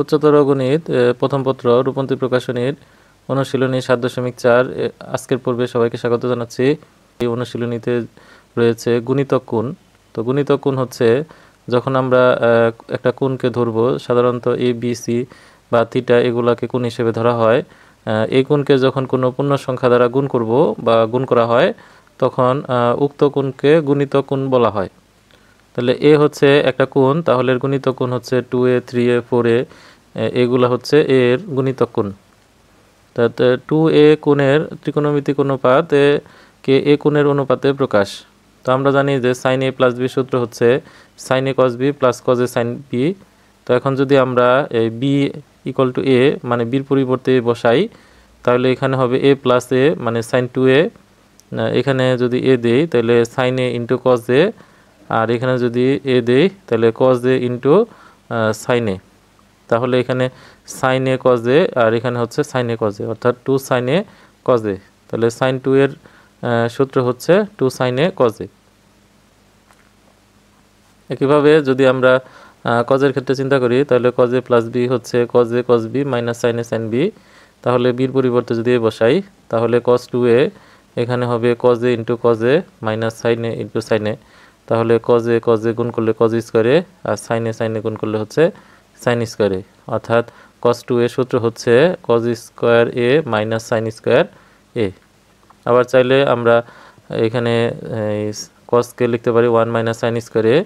উচ্চতর গণিত প্রথম পত্র রূপন্তী প্রকাশনীর অনুশীলনী 7.4 আজকের পর্বে সবাইকে স্বাগত জানাচ্ছি। এই অনুশীলনীতে রয়েছে গুণিতক কোণ। তো গুণিতক কোণ হচ্ছে যখন আমরা একটা কোণকে ধরবো, সাধারণত এ বি সি বা থিটা এগুলাকে কোণ হিসেবে ধরা হয়। এই কোণকে যখন কোনো পূর্ণ সংখ্যা দ্বারা গুণ করব বা গুণ করা হয় তখন উক্ত কোণকে গুণিতক কোণ বলা হয়। তাহলে এ হচ্ছে একটা কোণ, তাহলে এর গুণিতক কোণ হচ্ছে 2a 3a 4a, এগুলা হচ্ছে এর গুণিতক কোণ। তাতে 2a কোণের ত্রিকোণমিতিক অনুপাত কে এ কোণের অনুপাতে প্রকাশ। তো আমরা জানি যে সাইন এ প্লাস বি সূত্র হচ্ছে সাইন এ কস বি প্লাস কস এ সাইন বি। তো এখন যদি আমরা এই বি ইকুয়াল টু এ মানে বির পরিবর্তে বসাই, তাহলে এখানে হবে এ প্লাস এ মানে সাইন 2a। এখানে যদি এ দেই তাহলে সাইন এ ইন্টু কস এ, আর এখানে যদি এ দেই তাহলে কস এ ইন্টু সাইন এ। তাহলে এখানে সাইন এ কস এ আর এখানে হচ্ছে সাইন এ কস এ, অর্থাৎ 2 সাইন এ কস এ। তাহলে সাইন 2 এর সূত্র হচ্ছে 2 সাইন এ কস এ। একইভাবে যদি আমরা কজের ক্ষেত্রে চিন্তা করি, তাহলে কজ এ প্লাস বি হচ্ছে cos A cos B minus sign A sine B. তাহলে বির পরিবর্তে যদি বসাই তাহলে কস 2a এখানে হবে cos A into cos A minus sign A into sin A. তাহলে কজ এ গুণ করলে কজ স্কোয়ারে আর সাইন এ গুণ করলে হচ্ছে সাইন স্কোয়ারে, অর্থাৎ কস 2a সূত্র হচ্ছে কজ স্কোয়ার এ মাইনাস সাইন স্কোয়ার এ। আবার চাইলে আমরা এখানে কসকে লিখতে পারি 1 মাইনাস সাইন স্কোয়ারে,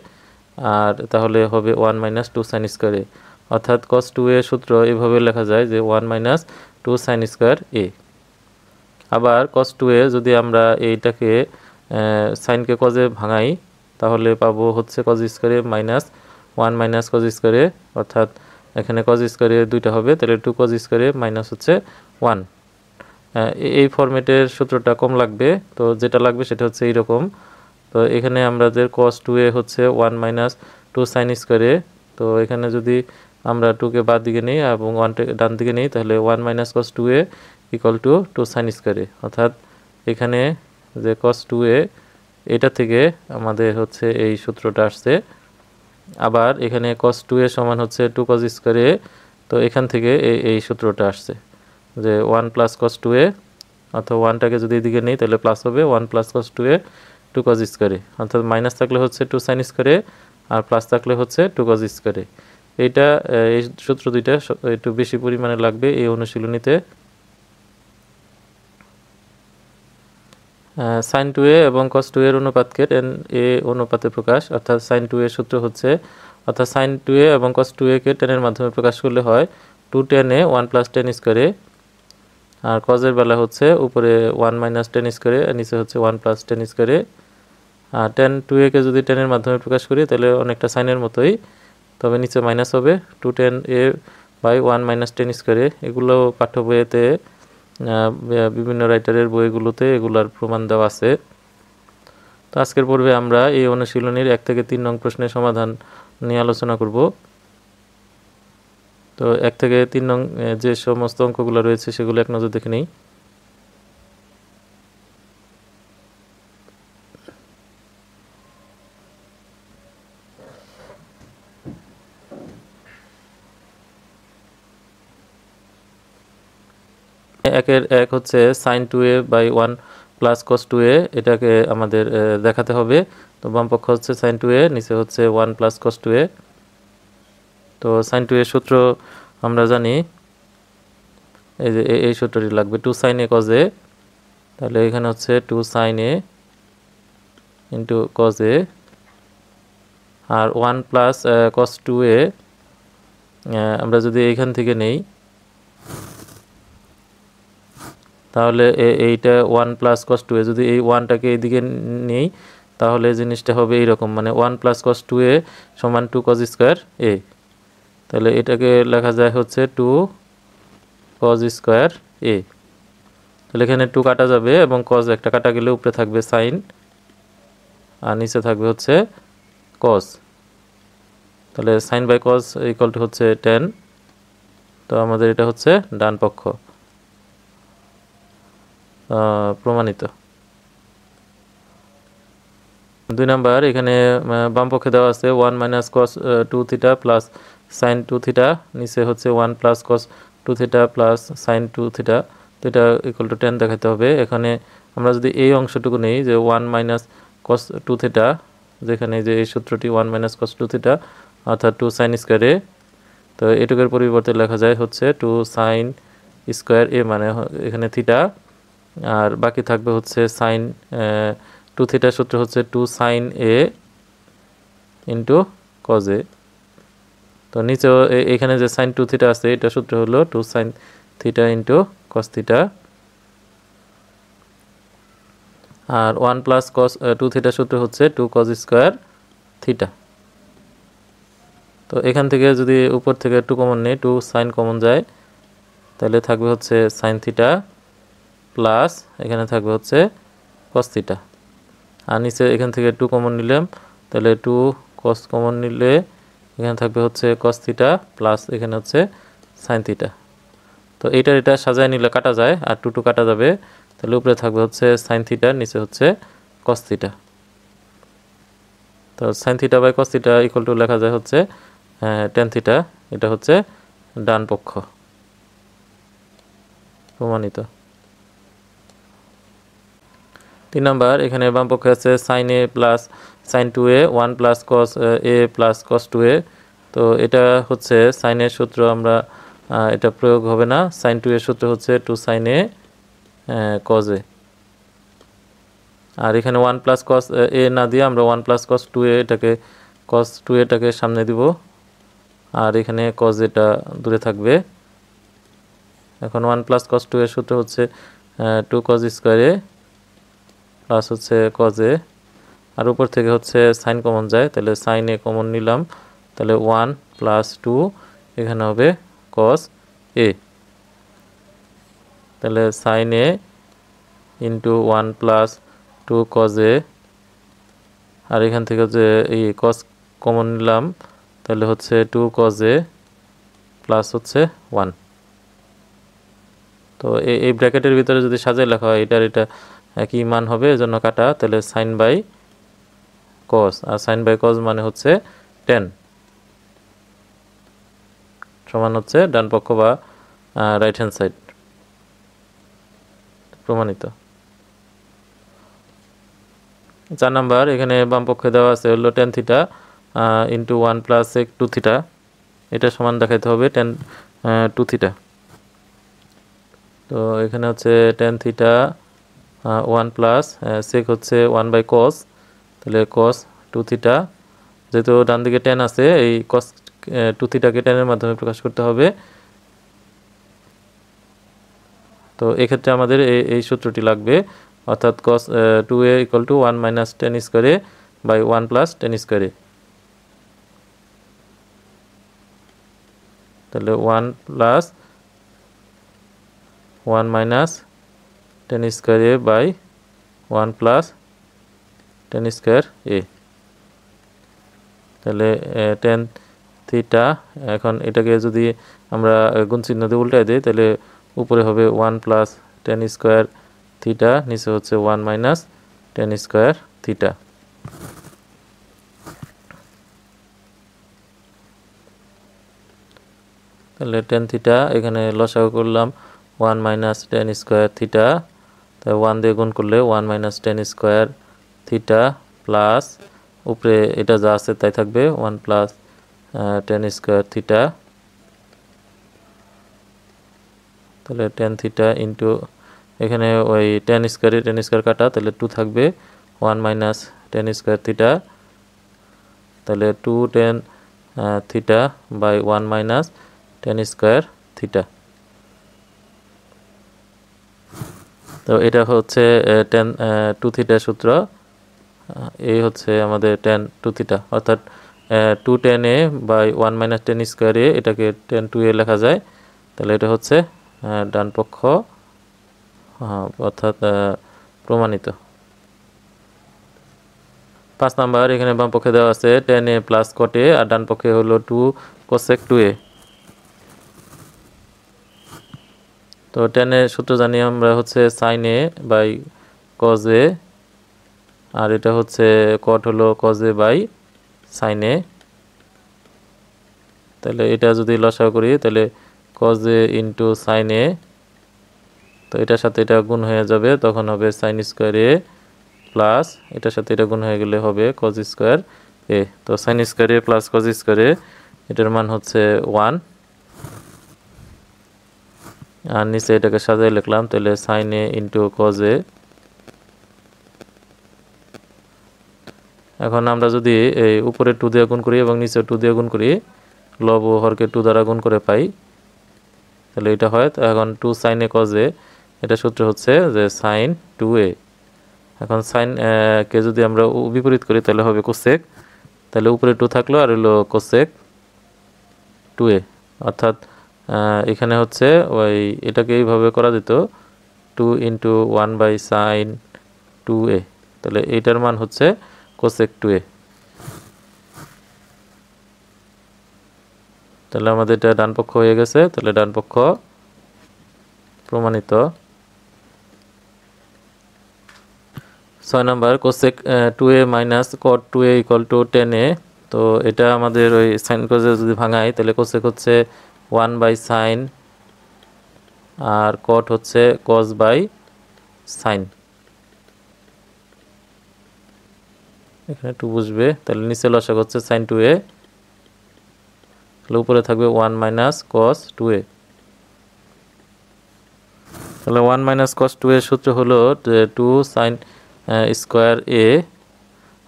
আর তাহলে হবে 1 মাইনাস 2 সাইন স্কোয়ারে, অর্থাৎ কস 2a সূত্র এভাবে লেখা যায় যে 1 মাইনাস 2 সাইন স্কোয়ার এ। আবার কস 2a যদি আমরা এইটাকে সাইনকে কজে ভাঙাই তাহলে পাবো হচ্ছে কজ স্কোয়ারে মাইনাস 1 মাইনাস কজ স্কোয়ারে, অর্থাৎ এখানে কজ স্কোয়ারে দুইটা হবে, তাহলে 2 কজ স্কোয়ারে মাইনাস হচ্ছে 1। এই ফরম্যাটের সূত্রটা কম লাগবে, তো যেটা লাগবে সেটা হচ্ছে এইরকম। তো এখানে আমাদের কস 2a হচ্ছে 1 মাইনাস 2 সাইন স্কোয়ারে। তো এখানে যদি আমরা 2কে বাদ দিকে নিই এবং 1কে ডান দিকে নিই তাহলে 1 minus cos 2a equal to 2 sine স্কোয়ারে, অর্থাৎ এখানে যে কস 2a এটা থেকে আমাদের হচ্ছে এই সূত্রটা আসছে। আবার এখানে কস 2a সমান হচ্ছে 2 কস স্কোয়ারে, তো এখান থেকে এই সূত্রটা আসছে যে 1 প্লাস কস 2a, অর্থাৎ 1টাকে যদি এদিকে নিই তাহলে প্লাস হবে 1 প্লাস কস 2a 2 কস স্কোয়ারে, অর্থাৎ মাইনাস থাকলে হচ্ছে 2 সাইন স্কোয়ারে আর প্লাস থাকলে হচ্ছে 2 কস স্কোয়ারে। এইটা এই সূত্র দুইটা একটু বেশি পরিমাণে লাগবে এই অনুশীলনীতে। সাইন 2a এবং কস 2a এর অনুপাতকে টেন এ অনুপাতে প্রকাশ, অর্থাৎ সাইন 2a এর সূত্র হচ্ছে, অর্থাৎ সাইন 2a এবং কস 2a কে টেনের মাধ্যমে প্রকাশ করলে হয় 2 টেন এ 1 প্লাস টেন স্কোয়ারে, আর কজের বেলা হচ্ছে উপরে 1 মাইনাস টেন স্কোয়ারে আর নিচে হচ্ছে 1 প্লাস টেন স্কোয়ারে। আর টেন 2a কে যদি টেনের মাধ্যমে প্রকাশ করি তাহলে অনেকটা সাইনের মতোই, তবে নিচে মাইনাস হবে 2 tan A by 1 minus tan স্কোয়ারে। এগুলো পাঠ্য বইয়েতে বিভিন্ন রাইটারের বইগুলোতে এগুলার প্রমাণ দেওয়া আছে। তো আজকের পর্বে আমরা এই অনুশীলনীর 1 থেকে 3 নং প্রশ্নের সমাধান নিয়ে আলোচনা করব। তো 1 থেকে 3 নং যে সমস্ত অঙ্কগুলো রয়েছে সেগুলো এক নজর দেখে নিই। একের 1 হচ্ছে sign 2a by 1 plus cos 2a, এটাকে আমাদের দেখাতে হবে। তো বাম পক্ষ হচ্ছে সাইন 2a, নিচে হচ্ছে 1 প্লাস কস 2a। তো সাইন 2a সূত্র আমরা জানি, এই যে এই সূত্রটি লাগবে 2 সাইন এ কস এ, তাহলে এখানে হচ্ছে 2 sine A into cos A, R 1 plus cos 2a আমরা যদি এইখান থেকে নেই তাহলে এইটা 1 প্লাস কস 2a, যদি এই 1টাকে এইদিকে নেই তাহলে জিনিসটা হবে এইরকম, মানে 1 প্লাস কস 2a সমান 2 কস স্কোয়ার এ। তাহলে এটাকে লেখা যায় হচ্ছে 2 কস স্কোয়ার এ। তাহলে এখানে 2 কাটা যাবে এবং কস একটা কাটা গেলে উপরে থাকবে সাইন আর নিচে থাকবে হচ্ছে কস। তাহলে sine by cos equal to হচ্ছে 10। তো আমাদের এটা হচ্ছে ডান পক্ষ প্রমাণিত। 2 নাম্বার, এখানে বাম পক্ষে দেওয়া আছে 1 মাইনাস কস 2 থিটা প্লাস সাইন 2 থিটা, নিচে হচ্ছে 1 plus cos 2 theta plus sine 2 theta, তো এটা ইকুয়াল টু 10 দেখাতে হবে। এখানে আমরা যদি এই অংশটুকু নেই যে 1 মাইনাস কস 2 থিটা, যেখানে যে এই সূত্রটি 1 মাইনাস কস 2 থিটা অর্থাৎ 2 সাইন স্কোয়ার এ, তো এটুকুর পরিবর্তে লেখা যায় হচ্ছে 2 সাইন স্কোয়ার এ, মানে এখানে থিটা, আর বাকি থাকবে হচ্ছে সাইন 2 থিটার সূত্র হচ্ছে 2 sine A into cos A. তো নিচেও এখানে যে সাইন 2 থিটা আছে এটা সূত্র হলো 2 sin theta into cos theta, আর 1 প্লাস কস 2 থিটার সূত্র হচ্ছে 2 কজ স্কোয়ার থিটা। তো এখান থেকে যদি উপর থেকে 2 কমন নেই, 2 সাইন কমন যায়, তাহলে থাকবে হচ্ছে সাইন থিটা প্লাস এখানে থাকবে হচ্ছে কস থিটা, আর নিচে এখান থেকে 2 কমন নিলাম, তাহলে 2 কস কমন নিলে এখানে থাকবে হচ্ছে কস থিটা প্লাস এখানে হচ্ছে সাইন থিটা। তো এটা সাজায় নিলে কাটা যায়, আর 2 কাটা যাবে, তাহলে উপরে থাকবে হচ্ছে সাইন থিটা, নিচে হচ্ছে কস থিটা। তো sine theta by cos theta equal to লেখা যায় হচ্ছে টেন থিটা, এটা হচ্ছে ডান পক্ষ, প্রমাণিত। 3 নাম্বার, এখানে বাম পক্ষে আছে sin A plus sin 2a 1 plus cos A plus cos 2a। তো এটা হচ্ছে সাইনের সূত্র, আমরা এটা প্রয়োগ হবে না, সাইন 2 এর সূত্র হচ্ছে 2 সাইন এ কজ এ, আর এখানে 1 প্লাস কস এ না দিয়ে আমরা 1 প্লাস কস 2a এটাকে কস 2 এটাকে সামনে দিব, আর এখানে কজ এটা দূরে থাকবে। এখন 1 প্লাস কস 2 এর সূত্র হচ্ছে 2 কজ স্কোয়ার এ প্লাস হচ্ছে কজ এ, আর উপর থেকে হচ্ছে সাইন কমন যায়, তাহলে সাইন এ কমন নিলাম, তাহলে 1 প্লাস 2 এখানে হবে কস এ, তাহলে sin A into 1 plus 2 cos A, আর এখান থেকে যে এই কস কমন নিলাম, তাহলে হচ্ছে 2 কজ এ প্লাস হচ্ছে 1। তো এই ব্র্যাকেটের ভিতরে যদি সাজিয়ে লেখা হয় এটা একই মান হবে, এজন্য কাটা, তাহলে সাইন বাই কস, আর সাইন বাই কস মানে হচ্ছে 10 সমান হচ্ছে ডান পক্ষ বা রাইট হ্যান্ড সাইড, প্রমাণিত। 4 নাম্বার, এখানে বাম পক্ষে দেওয়া আছে হলো tan theta into 1 plus sec 2 theta, এটা সমান দেখাইতে হবে 10 2 থিটা। তো এখানে হচ্ছে টেন থিটা 1 প্লাস সেক হচ্ছে 1 বাই কস, তাহলে কস 2 থিটা, যেহেতু ডান দিকে 10 আছে এই কস 2 থিটাকে 10 এর মাধ্যমে প্রকাশ করতে হবে। তো এক্ষেত্রে আমাদের এই সূত্রটি লাগবে, অর্থাৎ cos 2a equal two 1 minus 10 স্কোয়ারে বাই 1 প্লাস 10 স্কোয়ারে, তাহলে 1 প্লাস 1 মাইনাস 10 স্কোয়ারে বাই 1 প্লাস 10 স্কোয়ার এ, তাহলে 10 থিটা, এখন এটাকে যদি আমরা গুণ চিহ্ন দিয়ে উল্টাই দিই, তাহলে উপরে হবে 1 প্লাস 10 স্কোয়ার থিটা, নিচে হচ্ছে 1 মাইনাস 10 স্কোয়ার থিটা। তাহলে 10 থিটা এখানে লসাগু করলাম 1 মাইনাস 10 স্কোয়ার থিটা, তাই 1 দিয়ে গুণ করলে 1 মাইনাস 10 স্কোয়ার থিটা প্লাস উপরে এটা যা আছে তাই থাকবে 1 প্লাস 10 স্কোয়ার থিটা, তাহলে 10 থিটা ইন্টু এখানে ওই 10 স্কোয়ারে 10 স্কোয়ার কাটা, তাহলে 2 থাকবে 1 মাইনাস 10 স্কোয়ার থিটা, তাহলে 2 10 theta by 1 minus 10 square theta. তো এটা হচ্ছে 10 2 থিটার সূত্র, এই হচ্ছে আমাদের 10 2 থিটা, অর্থাৎ 2 10 এ বাই 1 মাইনাস 10 স্কোয়ার এ, এটাকে 10 2 এ লেখা যায়, তাহলে এটা হচ্ছে ডান পক্ষ, অর্থাৎ প্রমাণিত। 5 নাম্বার, এখানে বাম পক্ষে দেওয়া আছে 10 এ প্লাস কট এ, আর ডান পক্ষে হলো 2 কোসেক 2 এ। তো 10 এর সূত্র জানি আমরা হচ্ছে sin A by cos A, আর এটা হচ্ছে কট হলো cos A by sin A. তাহলে এটা যদি লসাগু করি তাহলে cos a into sin A, তো এটার সাথে এটা গুণ হয়ে যাবে, তখন হবে সাইন স্কোয়ার এ প্লাস এটার সাথে এটা গুণ হয়ে গেলে হবে cos স্কোয়ার এ। তো sign square A plus cos square এ, এটার মান হচ্ছে 1, আর নিচে এটাকে সাজিয়ে লিখলাম, তাহলে সাইন এ ইন্টু cos এ। এখন আমরা যদি এই উপরে 2 দিয়ে গুণ করি এবং নিচে 2 দিয়ে গুণ করি, লব ও হরকে 2 দ্বারা গুণ করে পাই, তাহলে এটা হয়। তো এখন 2 সাইন এ cos এ, এটা সূত্র হচ্ছে যে সাইন 2a। এখন সাইন কে যদি আমরা বিপরীত করি তাহলে হবে কোসেক, তাহলে উপরে 2 থাকলো আর হলো কোসেক 2a, অর্থাৎ এখানে হচ্ছে ওই এটাকে এইভাবে করা যেত 2 ইন্টু 1 বাই সাইন 2a, তাহলে এইটার মান হচ্ছে কোসেক 2a। তাহলে আমাদের এটা ডান পক্ষ হয়ে গেছে, তাহলে ডান পক্ষ প্রমাণিত। 6 নাম্বার কোসেক 2a মাইনাস কট 2a ইকুয়াল টু 10a। তো এটা আমাদের ওই সাইন কোসে যদি ভাঙাই তাহলে কোসেক হচ্ছে 1 বাই সাইন আর কট হচ্ছে cos বাই সাইন, এখানে 2 বসবে, তাহলে নিচে লসাগু হচ্ছে সাইন 2a, তাহলে উপরে থাকবে 1 মাইনাস cos 2a। তাহলে 1 মাইনাস cos 2a সূত্র হলো 2 সাইন স্কোয়ার এ,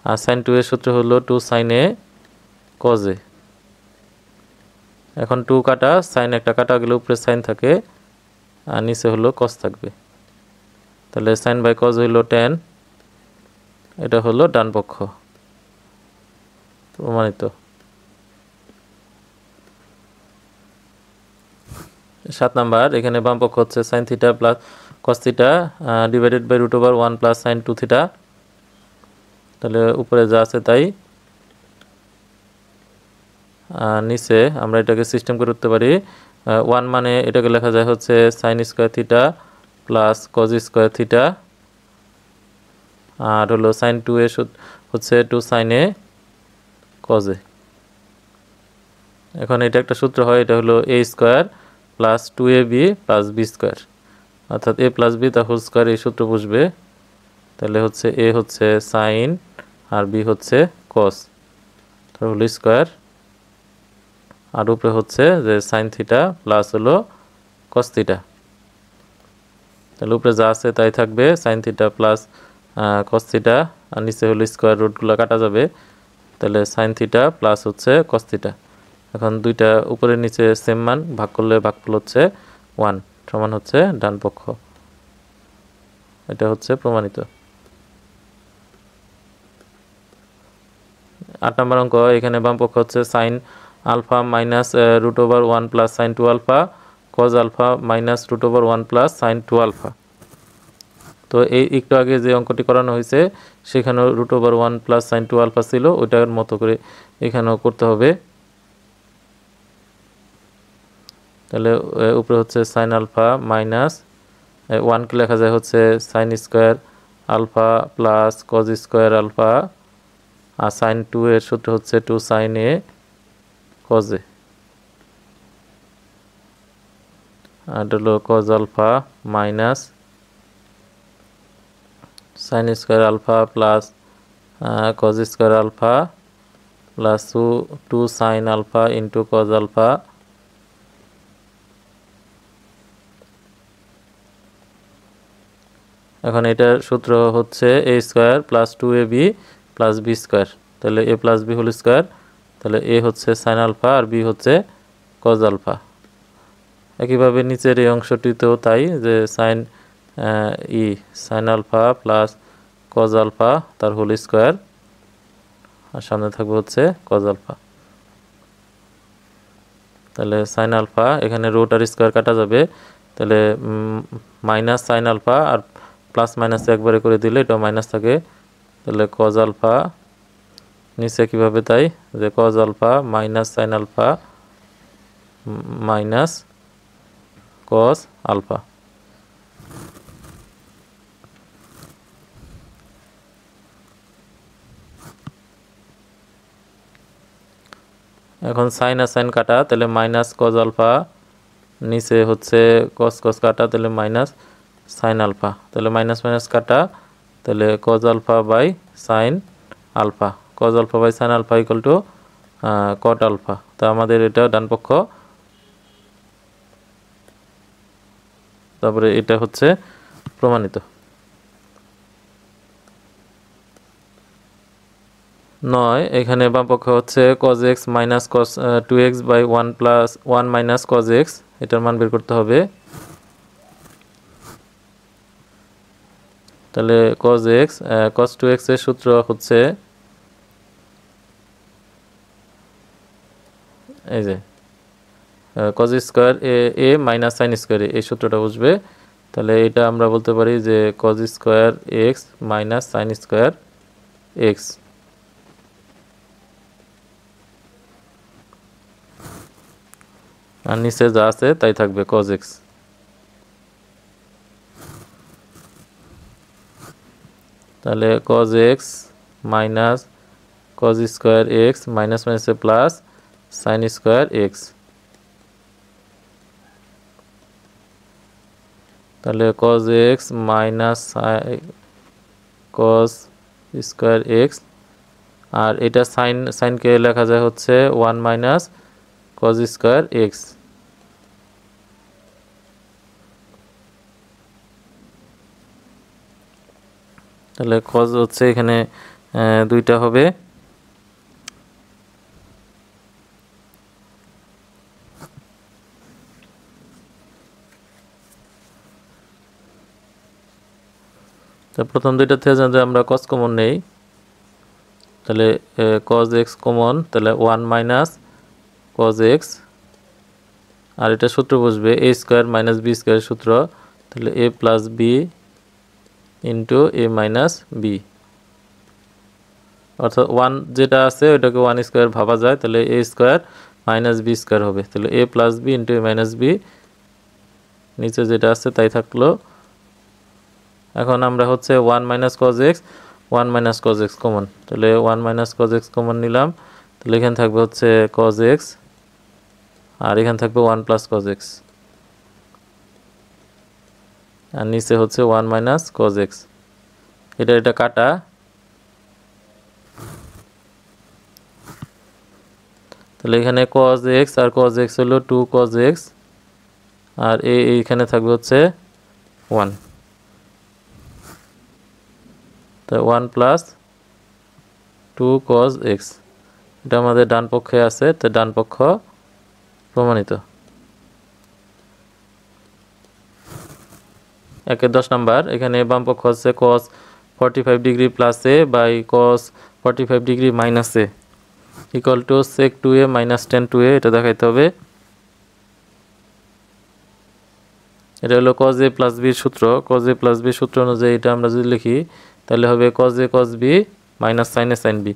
আর সাইন 2 এর সূত্র হলো 2 সাইন এ cos এ। এখন 2 কাটা, সাইন একটা কাটা গেলে উপরে সাইন থাকে আর নিচে হলো cos থাকবে, তাহলে সাইন বাই cos হইলো 10, এটা হলো ডান পক্ষ প্রমাণিত। 7 নাম্বার, এখানে বাম পক্ষ হচ্ছে sine theta plus cos theta divided by root over 1 plus sine 2 theta, তাহলে উপরে যা আছে তাই, নিচে আমরা এটাকে সিস্টেম করতে পারি। 1 মানে এটাকে লেখা যায় হচ্ছে sin square theta plus cos square theta, আর হলো সাইন 2 এ হচ্ছে 2 সাইন এ cos এ। এখন এটা একটা সূত্র হয়, এটা হলো a square plus 2ab plus b square, অর্থাৎ a প্লাস b তার হোল স্কোয়ার, এই সূত্র বসবে, তাহলে হচ্ছে a হচ্ছে সাইন আর b হচ্ছে cos, তার হোল স্কোয়ার, আর উপরে হচ্ছে যে সাইন থিটা প্লাস হলো cos থিটা, তাহলে উপরে যা আছে তাই থাকবে, sin theta plus cos theta, আর নিচে হলো স্কোয়ার রুটগুলো কাটা যাবে, তাহলে সাইন থিটা প্লাস হচ্ছে cos থিটা। এখন দুইটা উপরে নিচে সেম মান, ভাগ করলে ভাগফল হচ্ছে 1 সমান হচ্ছে ডান পক্ষ, এটা হচ্ছে প্রমাণিত। 8 নম্বর অঙ্ক, এখানে বাম পক্ষ হচ্ছে sine alpha minus root over 1 plus sine 2 alpha cos alpha minus root over 1 plus sine 2 alpha. তো এই একটু আগে যে অঙ্কটি করানো হয়েছে সেখানেও root over 1 plus sine 2 alpha ছিল, ওইটার মতো করে এখানেও করতে হবে। তাহলে উপরে হচ্ছে সাইন আলফা মাইনাস 1কে লেখা যায় হচ্ছে sin square alpha plus cos square alpha, আর সাইন 2 এর সূত্র হচ্ছে 2 সাইন এ cos এ, আর হলো cos alpha minus sine square alpha plus cos square alpha plus 2 sine alpha into cos alpha. এখন এটার সূত্র হচ্ছে a square plus 2ab plus b square, তাহলে a plus b whole square, তাহলে a হচ্ছে sine alpha আর b হচ্ছে cos alpha. একইভাবে নিচের এই অংশটিতেও তাই, যে sine sine alpha plus cos alpha তার হোল স্কোয়ার, আর সামনে থাকবে হচ্ছে cos আলফা, তাহলে সাইন আলফা, এখানে রুট আর স্কোয়ার কাটা যাবে, তাহলে মাইনাস সাইন আলফা আর প্লাস মাইনাস একবারে করে দিলে এটা মাইনাস থাকে, তাহলে cos আলফা, নিচে কিভাবে তাই, যে cos alpha minus sine alpha minus cos alpha. এখন সাইন আর সাইন কাটা, তাহলে মাইনাস কজ আলফা, নিচে হচ্ছে কস কস কাটা, তাহলে মাইনাস সাইন আলফা, তাহলে মাইনাস মাইনাস কাটা, তাহলে cos alpha by sine alpha, cos alpha by sine alpha equal to cot alpha. তা আমাদের এটা ডান পক্ষ, তারপরে এটা হচ্ছে প্রমাণিত। 9 এখানে বাম পক্ষ হচ্ছে cos x minus cos 2x by 1 plus 1 minus cos x, এটার মান বের করতে হবে। তাহলে cos x cos 2x এর সূত্র হচ্ছে এই যে cos square a minus sin square এই সূত্রটা বুঝবে। তাহলে এটা আমরা বলতে পারি যে cos square x minus sin square x, আর নিচে যা আছে তাই থাকবে cos x। তাহলে cos x minus cos square x minus মাইনাসে প্লাস sin স্কয়ার x, তাহলে cos x minus cos square x, আর এটা সাইনকে লেখা যায় হচ্ছে 1 মাইনাস cos স্কয়ার x। তাহলে cos হচ্ছে এখানে দুইটা হবে, তো প্রথম দুইটা থেকে যদি আমরা cos কমন নেই, তাহলে cos x কমন, তাহলে 1 মাইনাস cos x, আর এটা সূত্র বসবে a square minus b square সূত্র, তাহলে a plus b into a minus b, অর্থাৎ 1 যেটা আছে ওটাকে 1 স্কয়ার ভাবা যায়, তাহলে a square minus b square হবে, তাহলে a plus b into a minus b, নিচে যেটা আছে তাই থাকলো। এখন আমরা হচ্ছে 1 minus cos x 1 minus cos x common, তাহলে 1 মাইনাস cos x কমন নিলাম, তাহলে এখানে থাকবে হচ্ছে cos x, আর এখানে থাকবে 1 প্লাস cos x, আর নিচে হচ্ছে 1 মাইনাস cos x, এটা কাটা, তাহলে এখানে cos x আর cos x হলো 2 cos x, আর এইখানে থাকবে হচ্ছে 1, তো 1 প্লাস 2 cos x, এটা আমাদের ডান পক্ষে আছে, তো ডান পক্ষ প্রমাণিত। 10 নাম্বার, এখানে বাম পক্ষ হচ্ছে cos 45 degree plus a by cos 45 degree minus a equal to sec 2a minus tan 2a, এটা দেখাইতে হবে। এটা হলো cos a প্লাস b সূত্র, cos a প্লাস b সূত্র অনুযায়ী এটা আমরা যদি লিখি তাহলে হবে cos a cos b minus sin a sin b,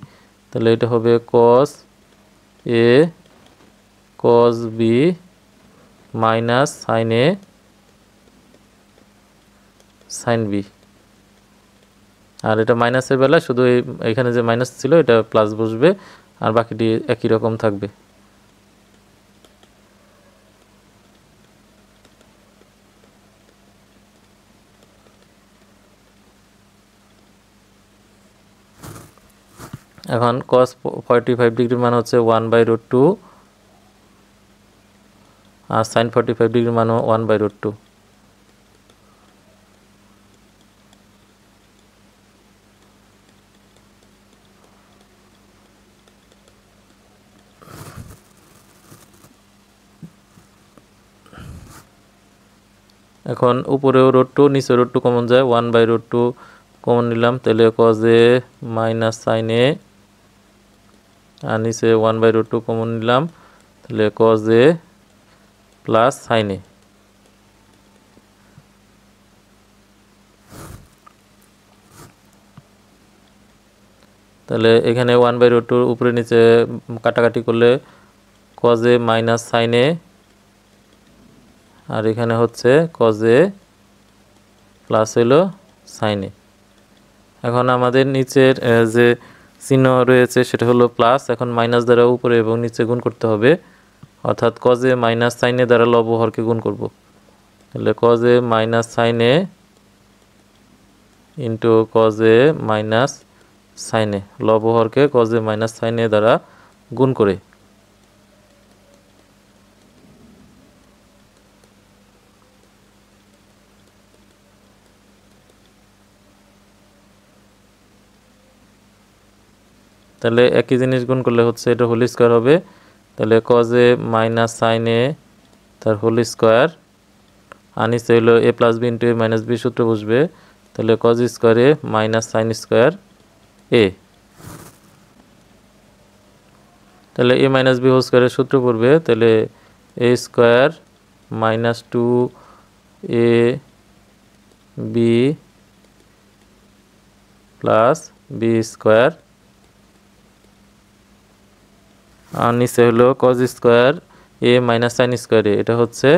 তাহলে এটা হবে cos a cos b minus sin a sin b, আর এটা মাইনাসের বেলা শুধু এখানে যে মাইনাস ছিল এটা প্লাস বসবে, আর বাকিটি একই রকম থাকবে। এখন cos 45 ডিগ্রির মান হচ্ছে 1/√2, আর sin 45 ডিগ্রির মান 1/√2। এখন উপরেও √2 নিচে √2 কমন যায়, 1/√2 কমন নিলাম, তাহলে cos a minus sin a, আর নিচে 1/√2 কমন নিলাম, তাহলে cos a plus sin a। তাহলে এখানে 1/√2 উপরে নিচে কাটাকাটি করলে cos a minus sin a, আর এখানে হচ্ছে cos a প্লাস হলো sin a। এখন আমাদের নিচের যে চিহ্ন রয়েছে সেটা হলো প্লাস। এখন মাইনাস দ্বারা উপরে এবং নিচে গুণ করতে হবে, অর্থাৎ cos a minus sin a দ্বারা লব হরকে গুণ করব। তাহলে cos a minus sin a into cos a minus sin a, লব হরকে cos a minus sin a দ্বারা গুণ করে। তাহলে একই জিনিস গুণ করলে হচ্ছে এটা হোল স্কয়ার হবে। তাহলে cos a minus sin a তার হোল স্কয়ার, আর নিচে হলো a plus b into a minus b সূত্র বসবে। তাহলে cos square a minus sin square a। তাহলে a মাইনাস b হোল স্কয়ারের সূত্র পড়বে। তাহলে a square minus 2ab plus b square, আর নিচে হলো cos square a minus sin square a, এটা হচ্ছে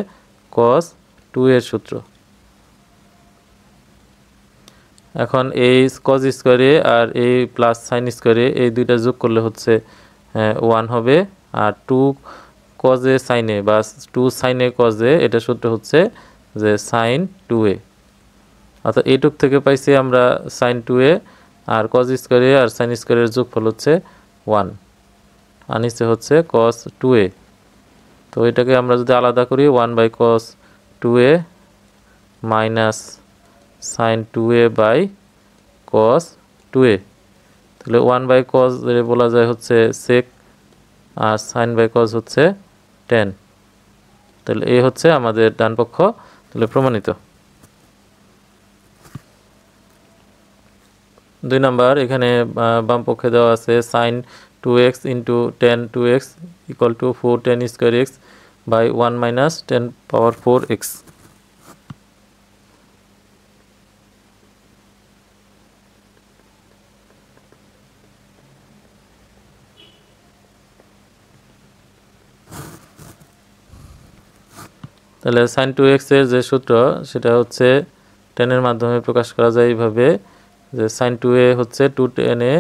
cos 2 এর সূত্র। এখন এই cos স্কয়ার a আর a plus sin square a এই দুইটা যোগ করলে হচ্ছে 1 হবে, আর 2 cos a sin a বা 2 sin a cos a এটা সূত্র হচ্ছে যে sin 2a। অর্থাৎ এইটুক থেকে পাইছি আমরা sin 2a, আর cos স্কয়ার a আর sin স্কয়ার এর যোগফল হচ্ছে 1, আর নিচে হচ্ছে cos 2a। তো এটাকে আমরা যদি আলাদা করি 1/cos 2a minus sin 2a by cos 2a, তাহলে 1/cos এর বলা যায় হচ্ছে sec, আর sin/cos হচ্ছে tan। তাহলে এই হচ্ছে আমাদের ডান পক্ষ, তাহলে প্রমাণিত। 2 নাম্বার, এখানে বাম পক্ষে দেওয়া আছে sin 2x into tan 2x equal to 4 tan square x by 1 minus 10 power 4x। তাহলে sin 2x এর যে সূত্র সেটা হচ্ছে tan এর মাধ্যমে প্রকাশ করা যায় এইভাবে যে sin 2a হচ্ছে 2 tan a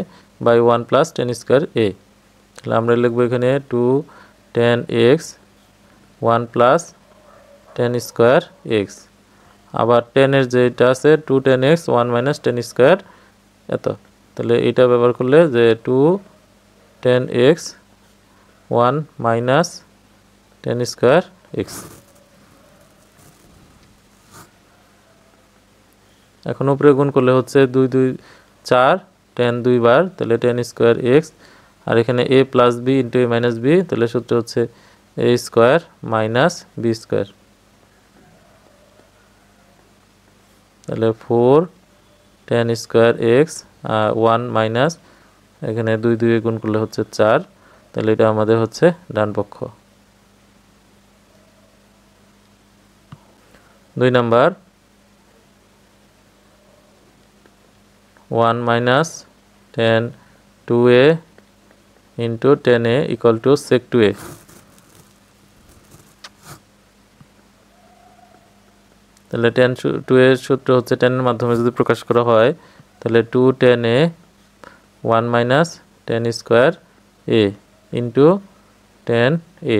by 1 plus tan square a। তাহলে আমরা লিখব এখানে 2 tan x 1 plus tan square x, আবার tan এর যেটা আছে 2 tan x 1 minus tan square এত। তাহলে এটা ব্যবহার করলে যে 2 tan x 1 minus tan square x। এখন উপরে গুণ করলে হচ্ছে 2 2 4 tan 2 বার, তাহলে tan স্কয়ার x, আর এখানে a plus b into a minus b, তাহলে সূত্র হচ্ছে a square minus b square. তাহলে 4 tan স্কয়ার x 1 মাইনাস এখানে 2 2 গুণ করলে হচ্ছে 4, তাহলে এটা আমাদের হচ্ছে ডান পক্ষ। 2 number, 1 minus tan 2a into tan a equal to sec 2a। তাহলে tan 2 এর সূত্র হচ্ছে tan এর মাধ্যমে যদি প্রকাশ করা হয় তাহলে 2 tan a 1 minus tan square a into tan a।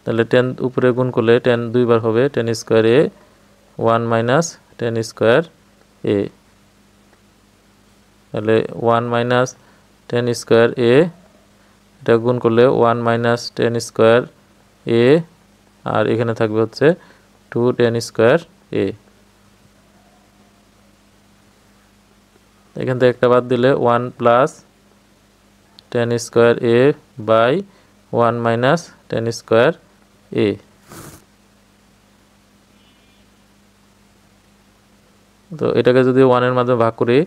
তাহলে tan উপরে গুণ করলে tan 2 বার হবে tan square a 1 minus tan square a, তাহলে 1 মাইনাস tan স্কয়ার a, এটা গুণ করলে 1 মাইনাস tan স্কয়ার a, আর এখানে থাকবে হচ্ছে 2 tan স্কয়ার a। এখান থেকে একটা বাদ দিলে 1 plus tan square a by 1 minus tan square a। তো এটাকে যদি 1 এর মাধ্যমে ভাগ করি,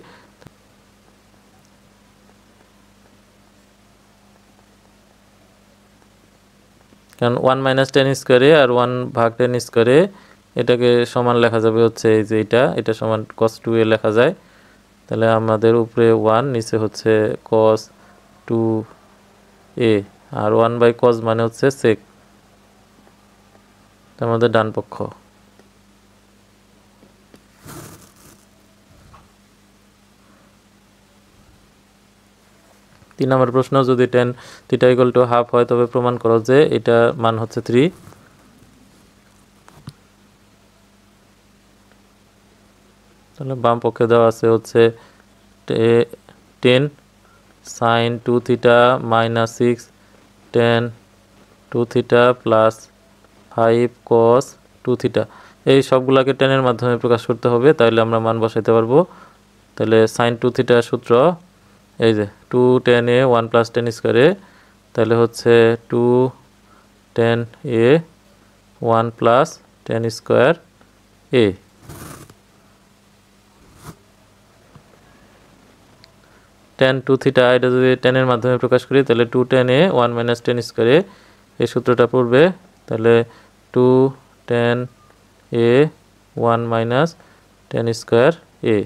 কারণ 1 মাইনাস tan স্কয়ার a আর 1 ভাগ tan স্কয়ার a এটাকে সমান লেখা যাবে হচ্ছে এই যে এটা সমান cos 2a লেখা যায়। তাহলে আমাদের উপরে 1 নিচে হচ্ছে cos 2a, আর 1/cos মানে হচ্ছে sec, আমাদের ডান পক্ষ। 3 নম্বর প্রশ্ন, যদি tan theta equal to half হয় তবে প্রমাণ করো যে এটা মান হচ্ছে 3। তাহলে বাম পক্ষে দেওয়া আছে হচ্ছে 10 sin 2 theta minus 6 tan 2 theta plus 5 cos 2 theta. এই সবগুলাকে টেনের মাধ্যমে প্রকাশ করতে হবে, তাহলে আমরা মান বসাইতে পারবো। তাহলে sin 2 থিটার সূত্র এই যে 2 tan a 1 প্লাস tan স্কোয়ারে, তাহলে হচ্ছে 2 tan a 1 plus tan square a। tan 2 theta এটা যদি টেনের মাধ্যমে প্রকাশ করি তাহলে 2 tan a 1 মাইনাস tan স্কোয়ারে এই সূত্রটা পড়বে। তাহলে 2 tan a 1 minus tan square a।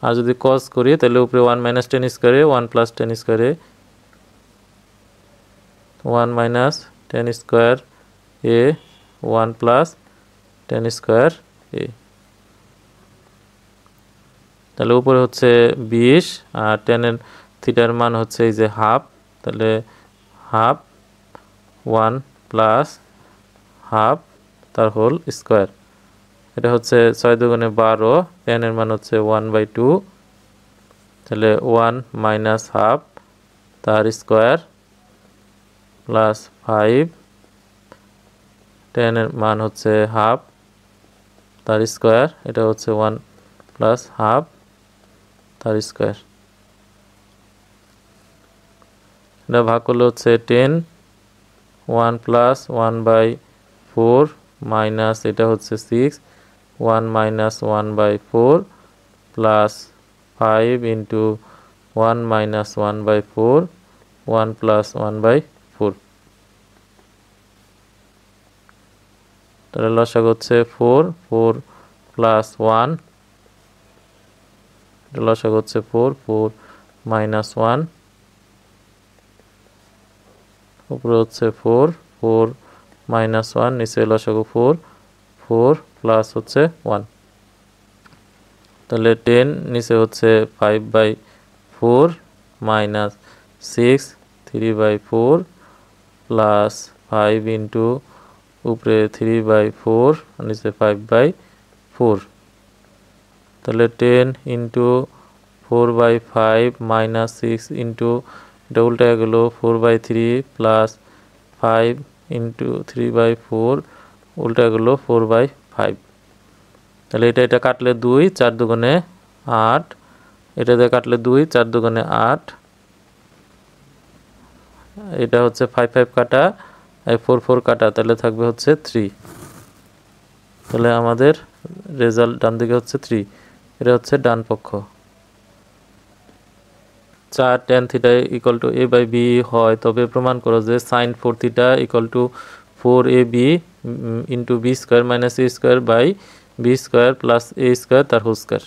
আর যদি cos করি তাহলে উপরে 1 মাইনাস tan স্কোয়ারে 1 প্লাস tan স্কোয়ারে 1 minus tan square a 1 plus tan square a। তাহলে উপরে হচ্ছে 20 আর tan এর থিটার মান হচ্ছে এই যে হাফ, তাহলে হাফ 1 প্লাস হাফ তার হোল স্কোয়ার। এটা হচ্ছে 6 দুগুণে 12, tan এর মান হচ্ছে 1/2, তাহলে 1 মাইনাস হাফ তার স্কোয়ার প্লাস 5, tan এর মান হচ্ছে হাফ তার স্কোয়ার, এটা হচ্ছে 1 প্লাস হাফ তার স্কোয়ার। এটা ভাগ করলে হচ্ছে 10 1 প্লাস 1/4 মাইনাস এটা হচ্ছে 6 1 minus 1/4 plus 5 into 1 minus 1/4 1 plus 1/4। তাহলে লসাগু হচ্ছে 4 4 প্লাস 1, লসাগু হচ্ছে 4 4 মাইনাস 1, উপরে হচ্ছে 4 4 মাইনাস 1, নিচে লসাগু 4 4 প্লাস হচ্ছে 1। তাহলে 10 নিচে হচ্ছে 5/4 মাইনাস 6 3/4 প্লাস 5 ইন্টু উপরে 3/4 নিচে 5/4। তাহলে 10 ইন্টু 4/5 মাইনাস 6 ইন্টু এটা উল্টে গেল 4/3 প্লাস 5 ইন্টু 3/4 উল্টে গেল 4/5। তাহলে এটা কাটলে 2 4 দুগুণে 8, এটা দিয়ে কাটলে 2 4 দুগুণে 8, এটা হচ্ছে 5 5 কাটা 4 4 কাটা, তাহলে থাকবে হচ্ছে 3। তাহলে আমাদের রেজাল্ট ডান দিকে হচ্ছে 3, এটা হচ্ছে ডান পক্ষ। 4 tan theta equal two a/b হয় তবে প্রমাণ করো যে sin 4 theta equal to 4ab into b square minus a square by b square plus a square তার হোল স্কোয়ার।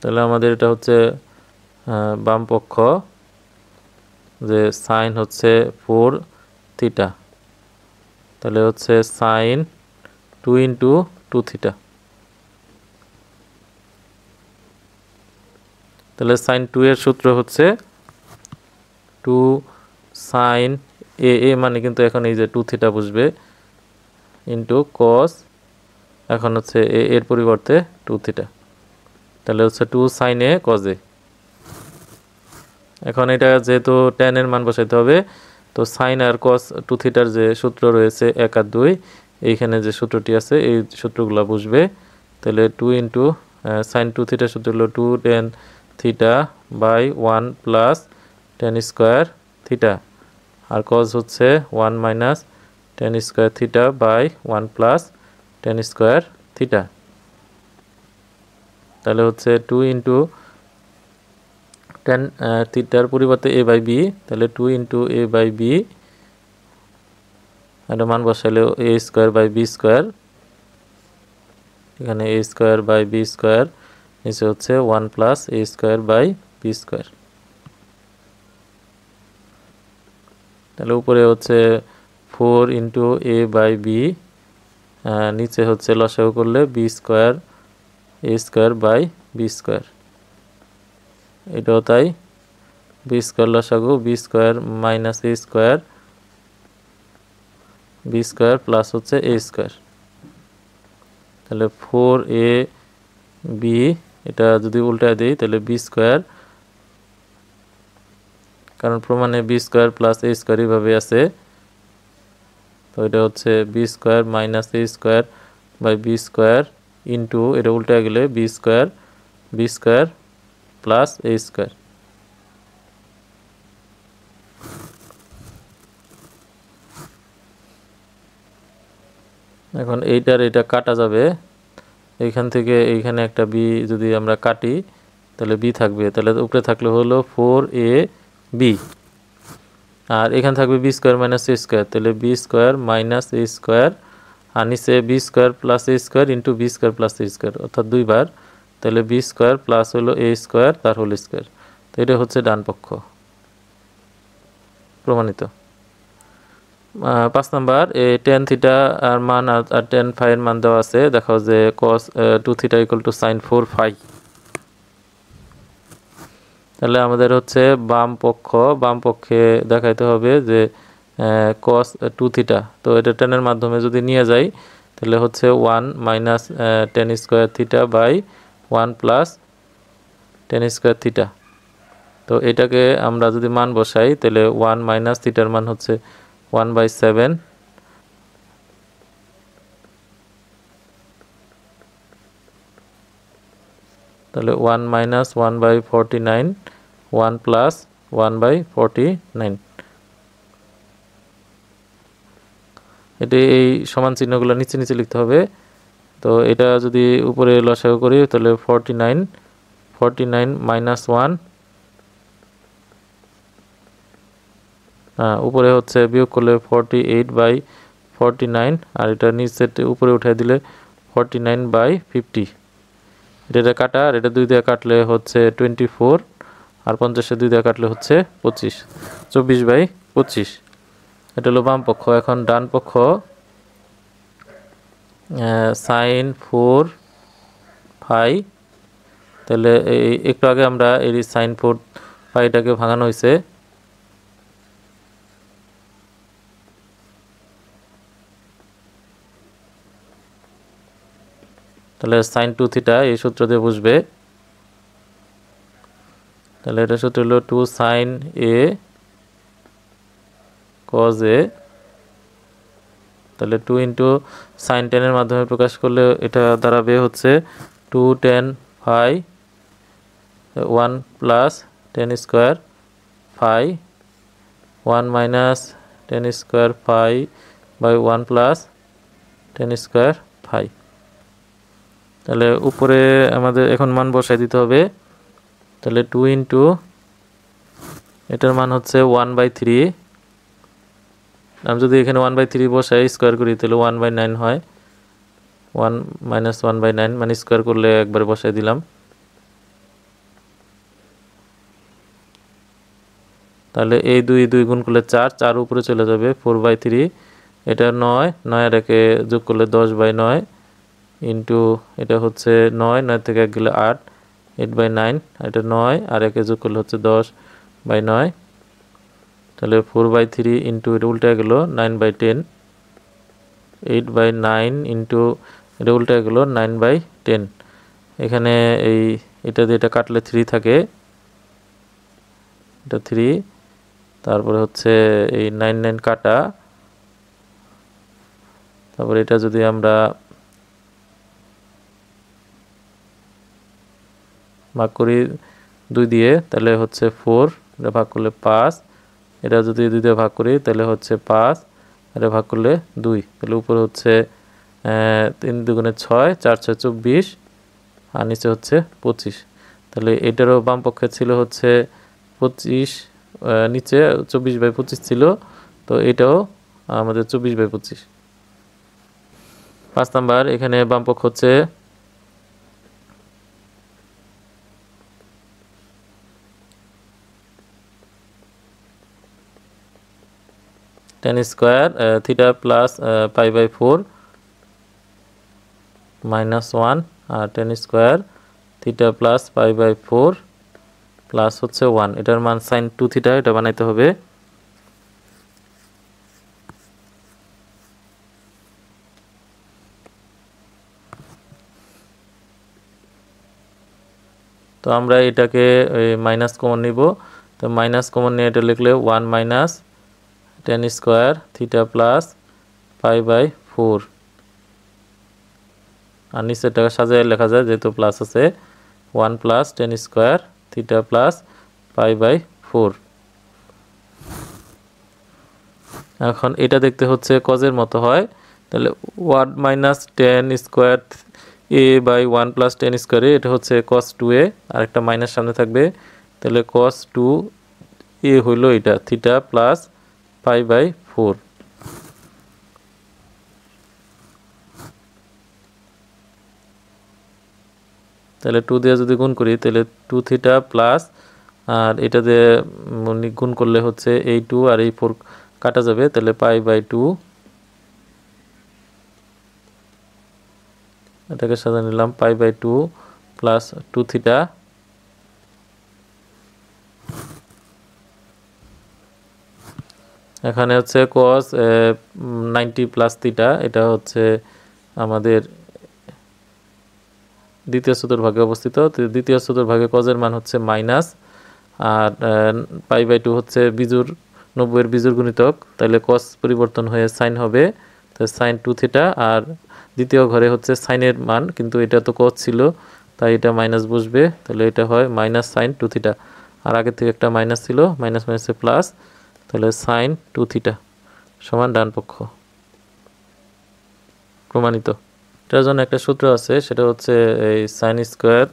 তাহলে আমাদের এটা হচ্ছে বাম পক্ষ, যে সাইন হচ্ছে 4 থিটা, তাহলে হচ্ছে সাইন 2 ইন্টু 2 থিটা। তাহলে সাইন 2 এর সূত্র হচ্ছে 2 সাইন a মানে কিন্তু এখন এই যে 2 থিটা বসবে ইন্টু কস, এখন হচ্ছে a এর পরিবর্তে 2 থিটা, তাহলে হচ্ছে 2 সাইন a কজ a। এখন এটা যেহেতু tan এর মান বসাইতে হবে, তো সাইন আর কস 2 থিটার যে সূত্র রয়েছে 1 আর 2, এইখানে যে সূত্রটি আছে এই সূত্রগুলো বসবে। তাহলে 2 ইন্টু সাইন 2 থিটার সূত্র হলো 2 tan theta by 1 plus tan square theta, আর কজ হচ্ছে 1 minus tan square theta by 1 plus tan square theta. তাহলে হচ্ছে 2 ইন্টু tan থিটার পরিবর্তে a/b, তাহলে 2 ইন্টু a/b, এটা মান বসাইলে a square by b square, এখানে a square by b square, নিচে হচ্ছে 1 plus a square by b square. তাহলে উপরে হচ্ছে 4 ইন্টু a/b, নিচে হচ্ছে লসাগু করলে b square a square by b square, এটাও তাই। বি স্কোয়ার লসাগু বি স্কোয়ার মাইনাস এ স্কোয়ার, বি স্কোয়ার প্লাস হচ্ছে এ স্কোয়ার। তাহলে 4ab, এটা যদি উল্টা দিই তাহলে বি স্কোয়ার, কারণ প্রমাণে বি স্কোয়ার প্লাস এ স্কোয়ার এইভাবে আছে, তো এটা হচ্ছে b square minus A square by b square into, এটা উল্টা গেলে বি স্কোয়ার প্লাস এ স্কোয়ার। এখন এইটার এটা কাটা যাবে, এইখান থেকে এইখানে একটা বি যদি আমরা কাটি তাহলে বি থাকবে, তাহলে উপরে থাকলে হলো 4ab, আর এখানে থাকবে বি স্কোয়ার মাইনাস এ স্কোয়ার, তাহলে বি স্কোয়ার মাইনাস এ স্কোয়ার, আর নিচে বি স্কোয়ার প্লাস এ square into B square plus এ স্কোয়ার, অর্থাৎ দুইবার। তাহলে বি স্কোয়ার প্লাস হলো এ স্কোয়ার তার হোল স্কোয়ার। তো এটা হচ্ছে ডান পক্ষ, প্রমাণিত। 5 নাম্বার, টেন থিটা আর মান আর টেন ফাই এর মান দেওয়া আছে। দেখাও যে cos 2 theta equal to sin 4 phi. তাহলে আমাদের হচ্ছে বাম পক্ষে দেখাইতে হবে যে cos 2 থিটা, তো এটা টেনের মাধ্যমে যদি নিয়ে যাই তাহলে হচ্ছে 1 minus tan square theta by 1 plus tan square theta. তো এটাকে আমরা যদি মান বসাই তাহলে 1 মাইনাস থিটার মান হচ্ছে 1/7, তাহলে 1 মাইনাস 1/49, 1 প্লাস 1/49। এটি এই সমান চিহ্নগুলো নিচে নিচে লিখতে হবে। তো এটা যদি উপরে লসাগু করি তাহলে 49 মাইনাস 1, উপরে হচ্ছে বিয়োগ করলে 48/49, আর এটা নিচে উপরে উঠাই দিলে 49/50। এটা কাটা, আর এটা 2 দিয়ে কাটলে হচ্ছে 24, আর 50-এ 2 দিয়ে কাটলে হচ্ছে 25, 24/25। এটা হলো বাম পক্ষ। এখন ডান পক্ষ sin 4 ফাই, তাহলে এই একটু আগে আমরা এই sin 4 ফাইটাকে ভাঙানো হয়েছে, তাহলে sin 2 থিটা এই সূত্র দিয়ে বুঝবে। তাহলে এটা সূত্র হলো 2 sin a cos a, তাহলে 2 ইন্টু sin 10 এর মাধ্যমে প্রকাশ করলে এটা দাঁড়াবে হচ্ছে 2 tan phi 1 plus 10 square phi 1 minus 10 square phi by 1 plus 10 square phi। তাহলে উপরে আমাদের এখন মান বসাই দিতে হবে। তাহলে 2 ইন্টু এটার মান হচ্ছে 1/3, আমি যদি এখানে 1/3 বসাই স্কোয়ার করি তাহলে 1/9 হয়, 1 মাইনাস 1/9 মানে স্কোয়ার করলে একবার বসাই দিলাম। তাহলে এই 2 গুণ করলে 4 উপরে চলে যাবে 4/3, এটা 9 আর একে যোগ করলে 10/9 ইন্টু এটা হচ্ছে 9 থেকে 1 গেলে 8, 8/9, এটা 9 আর একে যোগ করলে হচ্ছে 10/9, তাহলে 4/3 ইন্টু এটা উল্টে গেল 9/10, 8/9 ইন্টু এটা উল্টে গেল 9/10। এখানে এটা দিয়ে এটা কাটলে 3 থাকে, এটা 3, তারপরে হচ্ছে এই 9 কাটা, তারপরে এটা যদি আমরা ভাগ করি 2 দিয়ে তাহলে হচ্ছে 4, এটা ভাগ করলে 5, এটা যদি 2 দিয়ে ভাগ করি তাহলে হচ্ছে 5, এটা ভাগ করলে 2, তাহলে উপরে হচ্ছে 3 দুগুণে 6, 4 6 24, আর নিচে হচ্ছে 25। তাহলে এটারও বাম পক্ষে ছিল হচ্ছে 25, নিচে 24/25 ছিল, তো এটাও আমাদের 24/25। 5 নাম্বার, এখানে বাম পক্ষ হচ্ছে tan স্কোয়ার থিটা প্লাস পাই/4 -1, আর tan square theta plus pi by 4 plus হচ্ছে 1, এটার মান সাইন 2 থিটা, এটা বানাইতে হবে। তো আমরা এটাকে মাইনাস কমন নিব, তো মাইনাস কমন নিয়ে এটা লিখলে 1 minus tan square theta plus pi by 4, আর নিচেরটাকে সাজায় লেখা যায় যেহেতু প্লাস আছে, 1 plus tan square theta plus pi by 4। এখন এটা দেখতে হচ্ছে কজের মতো হয়, তাহলে 1 minus tan square a by 1 plus tan স্কোয়ারে এটা হচ্ছে কস 2a, আর একটা মাইনাস সামনে থাকবে, তাহলে কস 2a হইল এটা থিটা প্লাস পাই বাই 4। তাহলে 2 দিয়ে যদি গুণ করি তাহলে 2 থিটা প্লাস, আর এটা দিয়ে গুণ করলে হচ্ছে এই 2 আর এই 4 কাটা যাবে, তাহলে পাই বাই 2, এটাকে সাজা নিলাম পাই বাই 2 প্লাস 2 থিটা, এখানে হচ্ছে cos 90 প্লাস থিটা, এটা হচ্ছে আমাদের দ্বিতীয় চতুর্ভাগে অবস্থিত। দ্বিতীয় চতুর্ভাগে কজের মান হচ্ছে মাইনাস, আর পাই বাই 2 হচ্ছে বিজোড় 90 এর বিজোড় গুণিতক, তাহলে cos পরিবর্তন হয়ে সাইন হবে, তো সাইন 2 থিটা, আর দ্বিতীয় ঘরে হচ্ছে সাইনের মান, কিন্তু এটা তো cos ছিল তাই এটা মাইনাস বসবে, তাহলে এটা হয় মাইনাস সাইন 2 থিটা, আর আগে থেকে একটা মাইনাস ছিল, মাইনাস মাইনাসে প্লাস, তাহলে সাইন 2 থিটা সমান ডান পক্ষ। প্রমাণিত। এটার জন্য একটা সূত্র আছে, সেটা হচ্ছে এই সাইন স্কোয়ার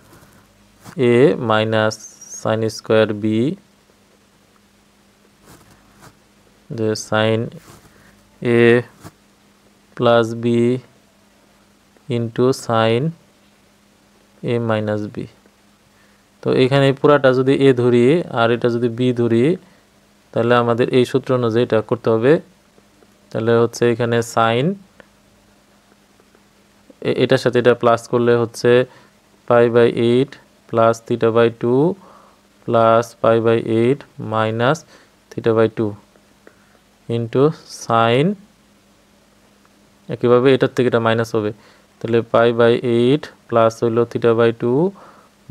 এ মাইনাস সাইন স্কোয়ার বি, যে sign A plus B into sin A minus B. তো এখানে পুরাটা যদি এ ধরি আর এটা যদি বি ধরি, তাহলে আমাদের এই সূত্র অনুযায়ী এটা করতে হবে। তাহলে হচ্ছে এখানে সাইন, এটার সাথে এটা প্লাস করলে হচ্ছে pi by 8 plus theta by 2 plus pi by 8 minus theta by 2 into sine, একইভাবে এটার থেকে এটা মাইনাস হবে, তাহলে পাই বাই 8 প্লাস হইল theta by 2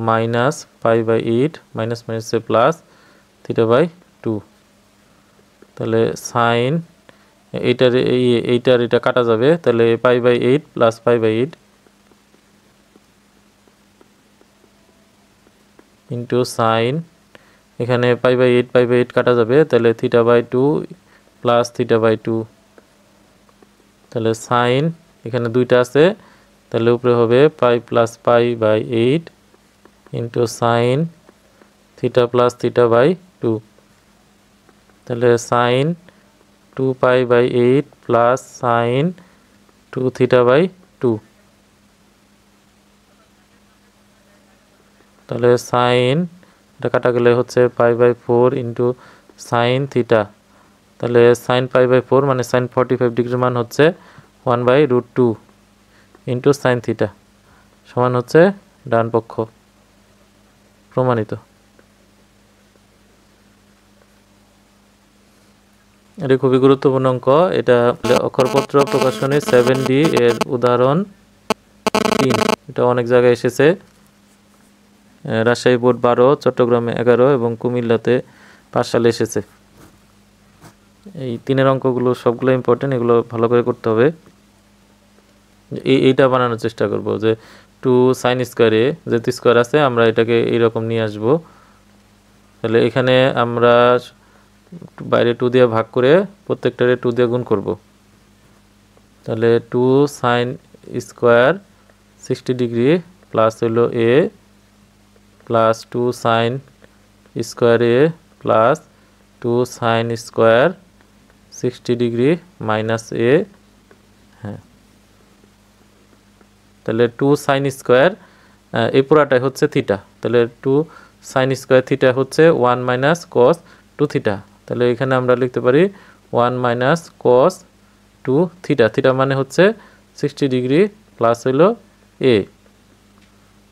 minus pi by 8 minus মাইনাসে প্লাস থিটা বাই 2, তাহলে সাইন এইটার এটা কাটা যাবে, তাহলে pi by 8 plus pi by 8 into sine, এখানে পাই বাই 8 কাটা যাবে, তাহলে theta by 2 plus theta by 2, তাহলে সাইন এখানে দুইটা আছে, তাহলে উপরে হবে pi plus pi by 8 into sine theta plus theta by 2, তাহলে sine 2 pi by 8 plus sine 2 theta by 2, তাহলে সাইন এটা কাটা গেলে হচ্ছে pi by 4 into sine theta, তাহলে সাইন পাই বাই 4 মানে সাইন 45 ডিগ্রির মান হচ্ছে 1/√2 ইন্টু সাইন থিটা সমান হচ্ছে ডান পক্ষ। প্রমাণিত। এটি খুবই গুরুত্বপূর্ণ অঙ্ক, এটা অক্ষরপত্র প্রকাশনী 7D এর উদাহরণ 3, এটা অনেক জায়গায় এসেছে, রাজশাহী বোর্ড 12, চট্টগ্রামে 11 এবং কুমিল্লাতে 5 সালে এসেছে। এই 3-এর অঙ্কগুলো সবগুলো ইম্পর্টেন্ট, এগুলো ভালো করে করতে হবে। এইটা বানানোর চেষ্টা করব যে 2 সাইন স্কোয়ারে যেহেতু স্কোয়ার আছে আমরা এটাকে এইরকম নিয়ে আসব, তাহলে এখানে আমরা বাইরে 2 দিয়ে ভাগ করে প্রত্যেকটারে 2 দিয়ে গুণ করব, তাহলে 2 সাইন স্কোয়ার 60 ডিগ্রি প্লাস হলো A plus 2 sign square A plus 2 sign square 60 degree minus A, হ্যাঁ, তাহলে 2 সাইন স্কোয়ার এই পুরাটাই হচ্ছে থিটা, তাহলে 2 সাইন স্কোয়ার থিটা হচ্ছে 1 মাইনাস কস 2 থিটা, তাহলে এখানে আমরা লিখতে পারি 1 মাইনাস কস 2 থিটা, থিটা মানে হচ্ছে 60 ডিগ্রি প্লাস হইল এ,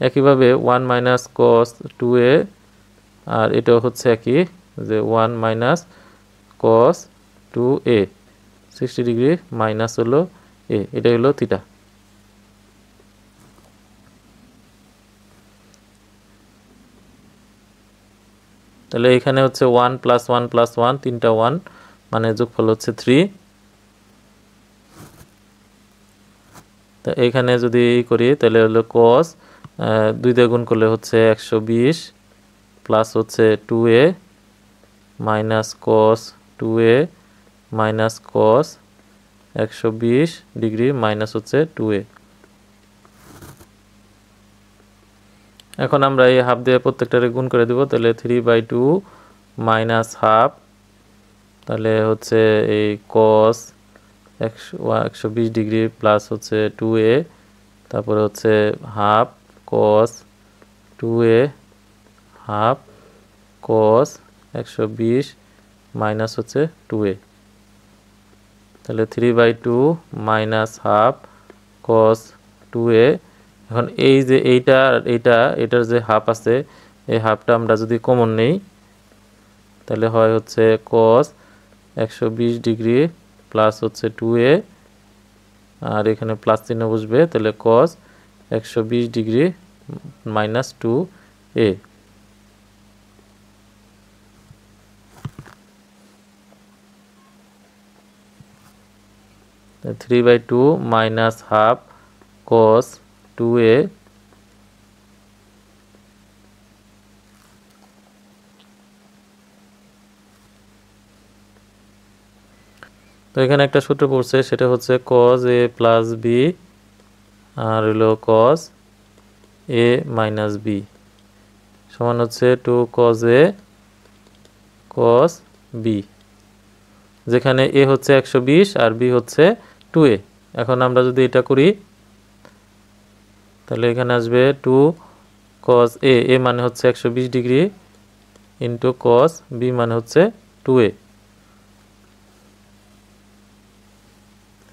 একইভাবে 1 মাইনাস কস 2a, আর এটাও হচ্ছে একই, যে 1 minus cos 2a, 60 degree minus হলো a, এটা হলো থিটা। তাহলে এখানে হচ্ছে 1 প্লাস 1 প্লাস 1, তিনটা 1, মানে যোগফল হচ্ছে 3। তো এখানে যদি করি তাহলে হলো cos 2 দিয়ে গুণ করলে হচ্ছে 120 প্লাস হচ্ছে 2a minus cos 2a minus cos 120 degree minus হচ্ছে 2a। এখন আমরা এই হাফ দিয়ে প্রত্যেকটারে গুণ করে দেব, তাহলে 3/2 মাইনাস হাফ, তাহলে হচ্ছে এই cos 120 ডিগ্রি প্লাস হচ্ছে 2a, তারপরে হচ্ছে half cos 2a half cos 120 minus হচ্ছে 2a, তাহলে 3/2 মাইনাস হাফ cos 2a। এখন এই যে এইটা এটার যে হাফ আছে, এই হাফটা আমরা যদি কমন নেই তাহলে হয় হচ্ছে cos 120 ডিগ্রি প্লাস হচ্ছে 2a, আর এখানে প্লাস চিহ্ন বসবে, তাহলে cos 120 degree minus 2a। 3/2 minus half cos 2a, তো এখানে একটা সূত্র পড়ছে, সেটা হচ্ছে cos a প্লাস b আর হলো cos a মাইনাস b সমান হচ্ছে 2 cos a cos b, যেখানে a হচ্ছে 120 আর b হচ্ছে 2a। এখন আমরা যদি এটা করি তাহলে এখানে আসবে 2 cos a, মানে হচ্ছে 120 ডিগ্রি, ইন্টু cos b মানে হচ্ছে 2a।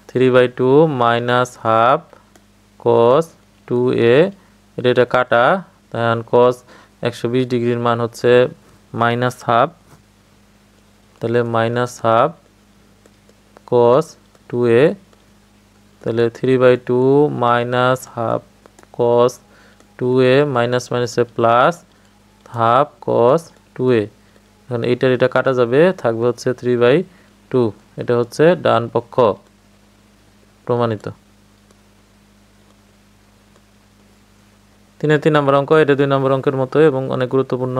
3/2 minus half cos 2a, এটা কাটা, তখন cos 120 ডিগ্রির মান হচ্ছে মাইনাস হাফ, তাহলে মাইনাস হাফ cos 2a, তাহলে 3/2 minus half cos 2a minus মাইনাসে প্লাস হাফ cos 2a। এখন এটা কাটা যাবে, থাকবে হচ্ছে 3/2, এটা হচ্ছে ডান পক্ষ প্রমাণিত। 3 নম্বর অঙ্ক, এটা 2 নম্বর অঙ্কের মতো এবং অনেক গুরুত্বপূর্ণ।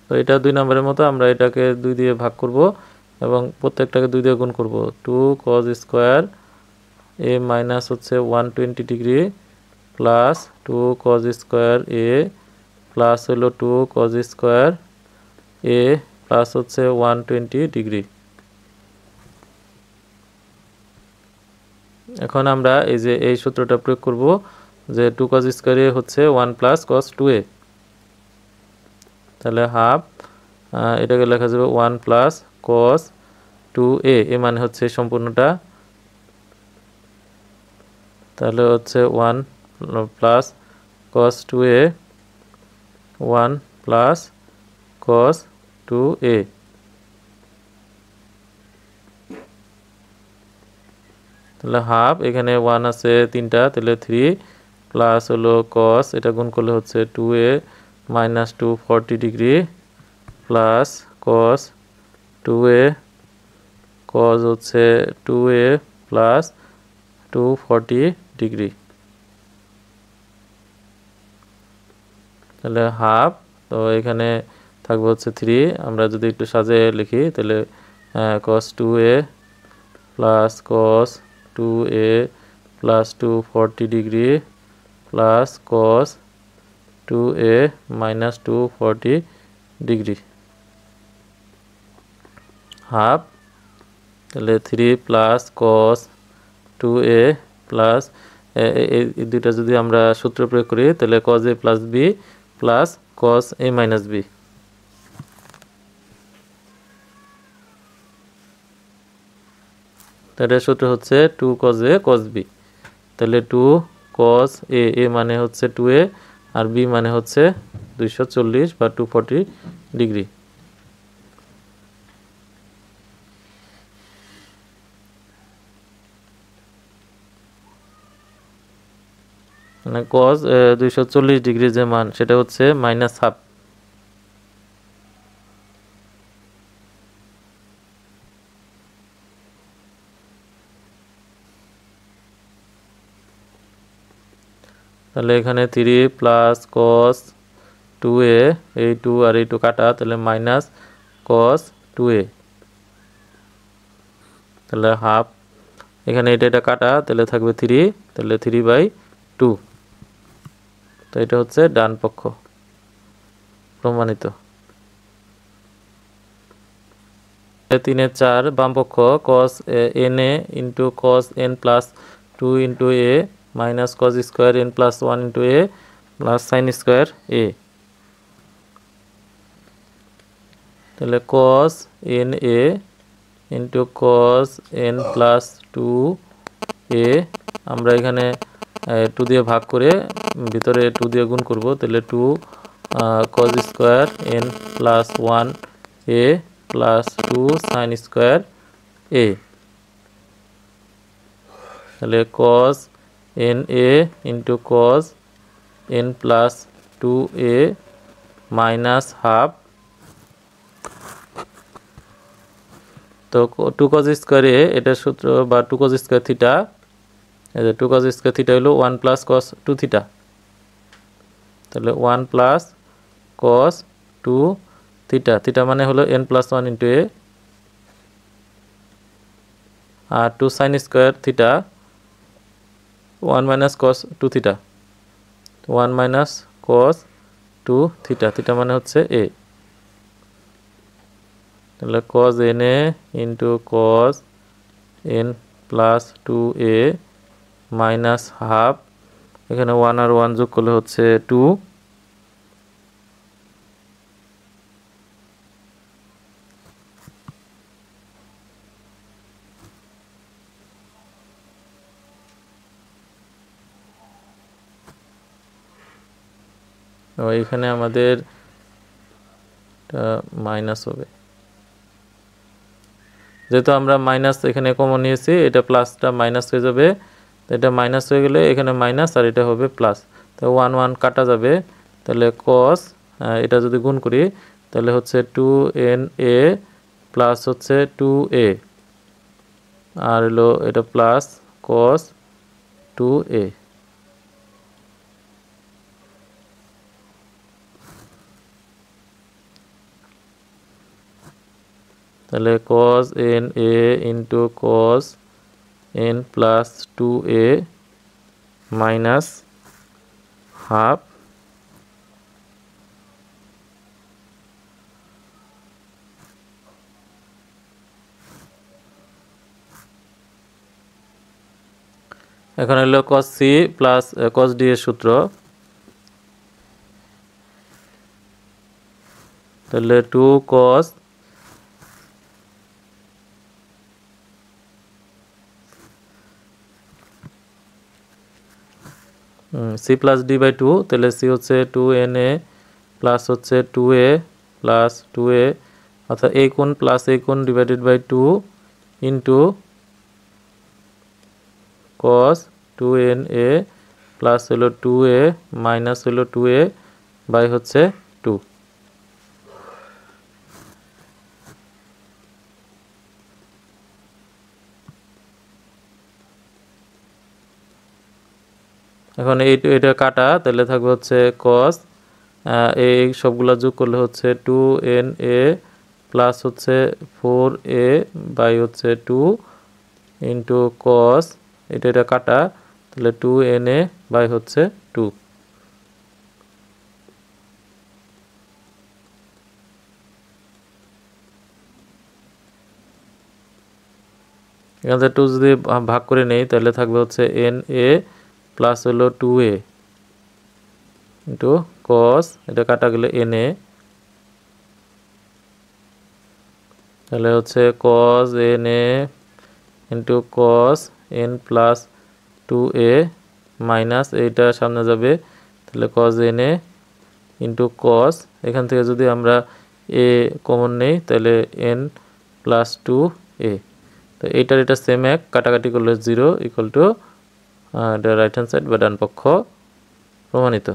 তো এটা 2 নম্বরের মতো, আমরা এটাকে 2 দিয়ে ভাগ করব এবং প্রত্যেকটাকে 2 দিয়ে গুণ করব। 2 cos স্কয়ার a মাইনাস হচ্ছে 120 degree plus 2 cos square a plus হলো 2 cos স্কয়ার a প্লাস হচ্ছে 120 ডিগ্রি। এখন আমরা এই যে এই সূত্রটা প্রয়োগ করব, যে 2 cos স্কয়ার a হচ্ছে 1 প্লাস cos 2a, তাহলে হাফ, এটাকে লেখা যাবে 1 প্লাস cos 2a, এ মানে হচ্ছে সম্পূর্ণটা, তাহলে হচ্ছে 1 plus cos 2a, 1 plus cos 2a, তাহলে হাফ, এখানে 1 আছে 3টা, তাহলে 3 প্লাস হলো cos, এটা গুণ করলে হচ্ছে 2a minus 240 degree plus cos 2a, cos হচ্ছে 2a প্লাস 240 ডিগ্রি, তাহলে হাফ। তো এখানে থাকবে হচ্ছে 3, আমরা যদি একটু সাজিয়ে লিখি তাহলে cos 2a plus cos 2a plus 240 degree plus cos 2a minus 240 degree half, তাহলে 3 প্লাস cos 2a প্লাস এই দুইটা যদি আমরা সূত্র প্রয়োগ করি তাহলে cos a plus b plus cos a minus b, তাহলে সূত্র হচ্ছে 2 cos a cos b, তাহলে 2 কস এ মানে হচ্ছে 2a আর বি মানে হচ্ছে 240 বা 240 ডিগ্রি। মানে কস 240 ডিগ্রি যে মান সেটা হচ্ছে -1/2। তাহলে এখানে 3 প্লাস কস 2a, এই 2 আর এই 2 কাটা, তাহলে মাইনাস কস 2a, তাহলে হাফ। এখানে এটা কাটা, তাহলে থাকবে 3, তাহলে 3/2। তো এটা হচ্ছে ডান পক্ষ প্রমাণিত। 3/4 বাম পক্ষ cos na into cos n plus 2 into a minus cos square n plus 1 into a plus sine square a। তাহলে cos na into cos n plus 2a, আমরা এখানে 2 দিয়ে ভাগ করে ভিতরে 2 দিয়ে গুণ করব, তাহলে 2 cos square n plus 1a plus 2 sine square a। তাহলে cos na into cos n plus 2a minus half. তো 2 cos স্কোয়ার a এটার সূত্র বা 2 cos স্কোয়ার থিটা, এই যে 2 cos স্কোয়ার থিটা হলো 1 প্লাস cos 2 থিটা। তাহলে 1 প্লাস cos 2 থিটা, থিটা মানে হলো n প্লাস 1 ইন্টু a, আর 2 sign square theta 1 minus cos 2 theta, 1 minus cos 2 theta, theta মানে হচ্ছে a। তাহলে cos na into cos n plus 2a minus half, এখানে 1 আর 1 যোগ করলে হচ্ছে 2। এখানে আমাদের মাইনাস হবে, যেহেতু আমরা মাইনাস এখানে কমন নিয়েছি, এটা প্লাসটা মাইনাস হয়ে যাবে, এটা মাইনাস হয়ে গেলে এখানে মাইনাস আর এটা হবে প্লাস, তো 1 1 কাটা যাবে। তাহলে cos, এটা যদি গুণ করি তাহলে হচ্ছে 2na প্লাস হচ্ছে 2a, আর হলো এটা প্লাস cos 2a। তাহলে cos na into cos n plus 2a minus half. এখন হলো cos c plus cos d এর সূত্র, তাহলে 2 cos c plus d by 2, তাহলে c হচ্ছে 2na প্লাস হচ্ছে 2a প্লাস 2a, অর্থাৎ এই কোণ প্লাস এই কোণ divided by 2 into cos 2na plus হলো 2a মাইনাস হলো 2a বাই হচ্ছে 2। এখন এটা কাটা, তাহলে থাকবে হচ্ছে cos, এই সবগুলা যোগ করলে হচ্ছে 2na প্লাস হচ্ছে 4a বাই হচ্ছে 2 ইন্টু cos, এটা কাটা, তাহলে 2na বাই হচ্ছে 2। এখান থেকে 2 যদি ভাগ করে নেই তাহলে থাকবে হচ্ছে na প্লাস হলো 2a ইন্টু cos, এটা কাটা গেলে na, তাহলে হচ্ছে cos na into cos n plus 2a minus এইটা সামনে যাবে, তাহলে cos nA ইন্টু cos, এখান থেকে যদি আমরা a কমন নেই তাহলে n প্লাস 2a। তো এইটার এটা সেম এক, কাটাকাটি করলে 0 ইকুয়াল টু এটা রাইট হ্যান্ড সাইড বা ডান পক্ষ প্রমাণিত।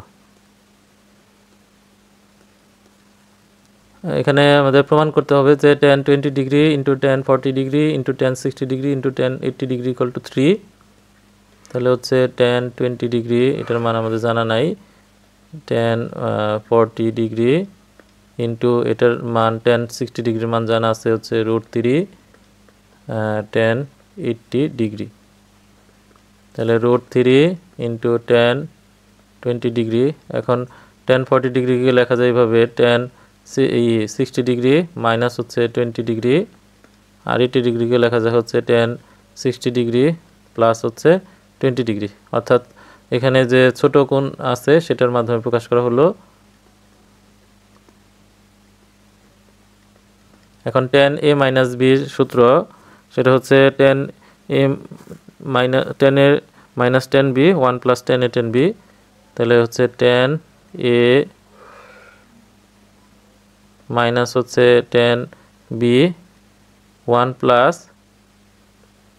এখানে আমাদের প্রমাণ করতে হবে যে tan 20 degree into tan 40 degree into tan 60 degree into tan 80 degree equal to 3। তাহলে হচ্ছে tan 20 ডিগ্রি, এটার মান আমাদের জানা নাই, tan 40 ডিগ্রি ইন্টু এটার মান tan 60 ডিগ্রির মান জানা আছে হচ্ছে √3 tan 80 ডিগ্রি। তাহলে √3 ইন্টু tan 20 ডিগ্রি। এখন tan 40 ডিগ্রিকে লেখা যায় এইভাবে, tan 60 ডিগ্রি মাইনাস হচ্ছে 20 ডিগ্রি, আর 80 ডিগ্রিকে লেখা যায় হচ্ছে tan 60 ডিগ্রি প্লাস হচ্ছে 20 ডিগ্রি। অর্থাৎ এখানে যে ছোট কোণ আছে সেটার মাধ্যমে প্রকাশ করা হলো। এখন tan a মাইনাস b এর সূত্র সেটা হচ্ছে tan a tan এর minus tan b 1 plus tan a tan b। তাহলে হচ্ছে tan a মাইনাস হচ্ছে tan b 1 plus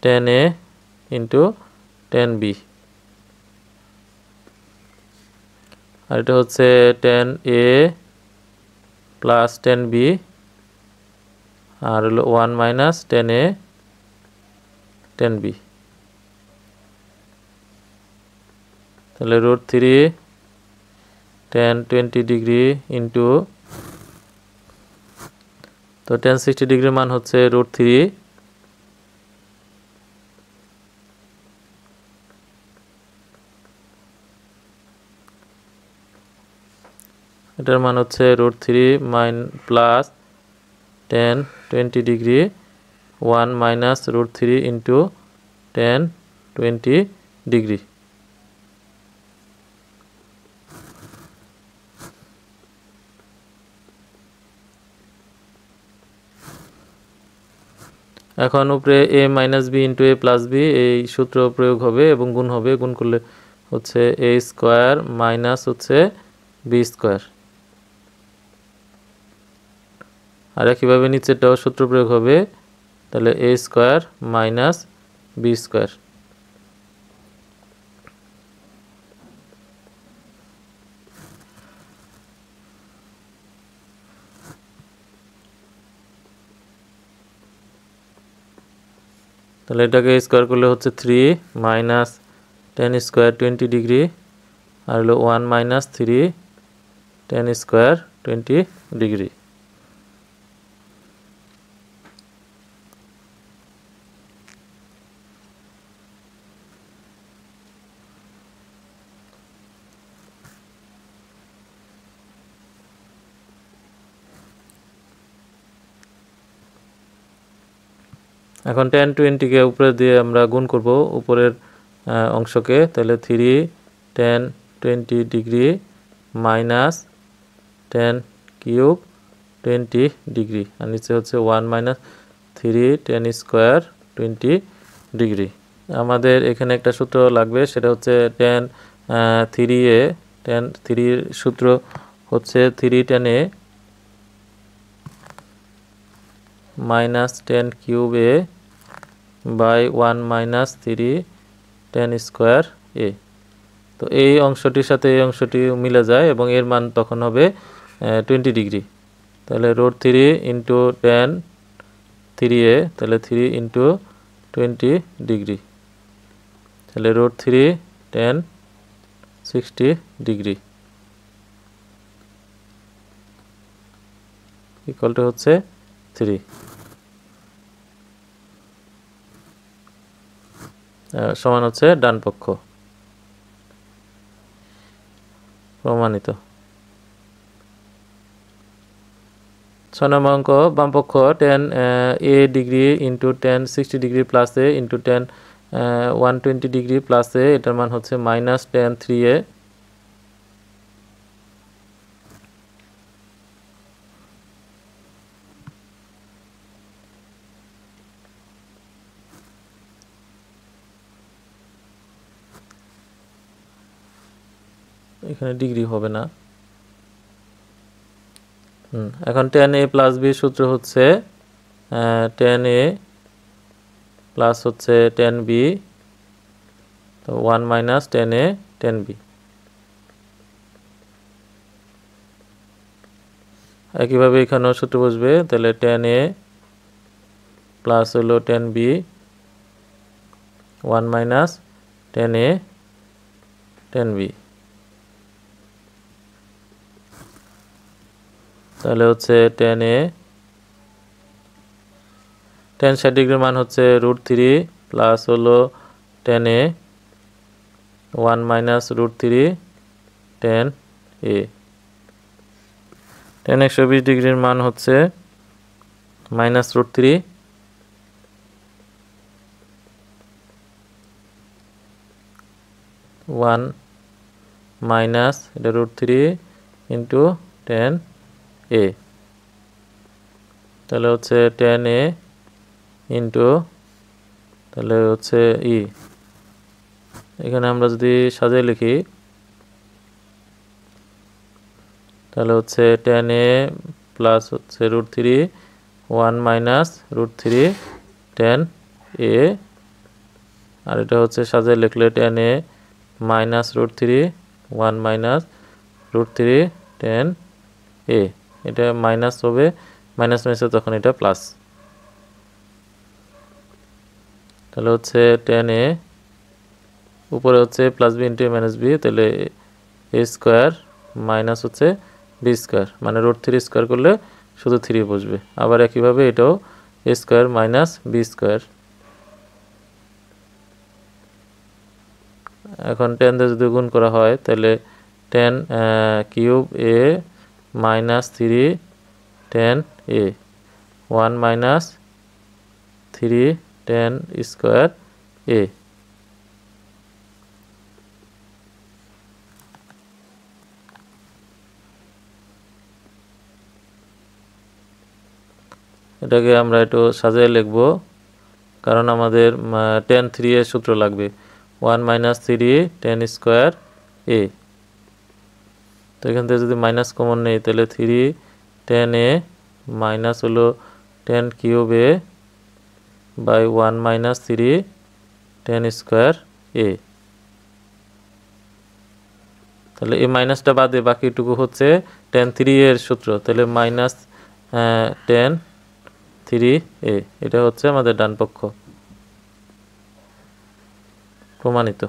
tan a into tan b, আর এটা হচ্ছে tan a plus tan b আর হলো 1 minus tan a tan b। তাহলে √3 tan 20 degree into, তো tan 60 ডিগ্রির মান হচ্ছে √3, এটার মান হচ্ছে √3 plus tan 20 degree 1 minus √3 into tan 20 degree. এখন উপরে a minus b into a plus b এই সূত্র প্রয়োগ হবে এবং গুণ হবে, গুণ করলে হচ্ছে a স্কোয়ার মাইনাস হচ্ছে b স্কোয়ার, আর একইভাবে নিচেরটাও সূত্র প্রয়োগ হবে, তাহলে a square minus b square. তাহলে এটাকে স্কোয়ার করলে হচ্ছে 3 মাইনাস tan স্কোয়ার 20 ডিগ্রি আর হলো 1 মাইনাস 3 tan স্কোয়ার 20 ডিগ্রি। এখন tan 20কে উপরে দিয়ে আমরা গুণ করব উপরের অংশকে, তাহলে 3 tan 20 degree minus tan cube 20 degree, আর নিচে হচ্ছে 1 মাইনাস 3 tan স্কোয়ার 20 ডিগ্রি। আমাদের এখানে একটা সূত্র লাগবে, সেটা হচ্ছে tan 3a, tan 3 সূত্র হচ্ছে 3 tan a minus tan cube a by 1 minus 3 tan square a। তো এই অংশটির সাথে এই অংশটি মিলে যায় এবং এর মান তখন হবে 20 ডিগ্রি। তাহলে √3 ইন্টু tan 3a, তাহলে 3 ইন্টু 20 ডিগ্রি, তাহলে √3 tan 60 ডিগ্রি ইকুয়াল টু হচ্ছে 3। সমান হচ্ছে ডান পক্ষ প্রমাণিত। 6 নম্বর অঙ্ক, বাম পক্ষ tan a degree into tan 60 degree plus a into tan 120 degree plus a, এটার মান হচ্ছে মাইনাস tan 3a। এখানে ডিগ্রি হবে না। এখন tan a প্লাস b সূত্র হচ্ছে tan a প্লাস হচ্ছে tan b, তো 1 minus tan a tan b। একইভাবে এখানেও সূত্র বসবে, তাহলে tan a প্লাস হলো tan b 1 minus tan a tan b। তাহলে হচ্ছে tan a tan 60 ডিগ্রির মান হচ্ছে √3 প্লাস হলো tan a 1 minus √3 tan a। tan 120 ডিগ্রির মান হচ্ছে মাইনাস √3 1 মাইনাস এটা √3 ইন্টু tan a। তাহলে হচ্ছে tan a ইন্টু তাহলে হচ্ছে ই, এখানে আমরা যদি সাজিয়ে লিখি তাহলে হচ্ছে tan a প্লাস হচ্ছে √3 1 মাইনাস √3 tan a, আর এটা হচ্ছে সাজিয়ে লিখলে tan a minus √3 1 minus √3 tan a। এটা মাইনাস হবে, মাইনাস মাইনাস তখন এটা প্লাস। তাহলে হচ্ছে tan a উপরে হচ্ছে plus b into minus b, তাহলে a স্কোয়ার মাইনাস হচ্ছে b স্কোয়ার, মানে √3 স্কোয়ার করলে শুধু 3 বসবে। আবার একইভাবে এটাও a square minus b square. এখন tan দিয়ে যদি গুণ করা হয় তাহলে tan cube a minus 3 tan a 1 minus 3 tan square a। এটাকে আমরা একটু সাজিয়ে লিখব, কারণ আমাদের tan 3 এর সূত্র লাগবে 1 মাইনাস 3 tan স্কোয়ার a। তো এখান থেকে যদি মাইনাস কমন নেই তাহলে 3 tan a মাইনাস হলো tan cube a by 1 minus 3 tan square a। তাহলে এই মাইনাসটা বাদে বাকিটুকু হচ্ছে tan 3 এর সূত্র, তাহলে মাইনাস tan 3a, এটা হচ্ছে আমাদের ডান পক্ষ প্রমাণিত।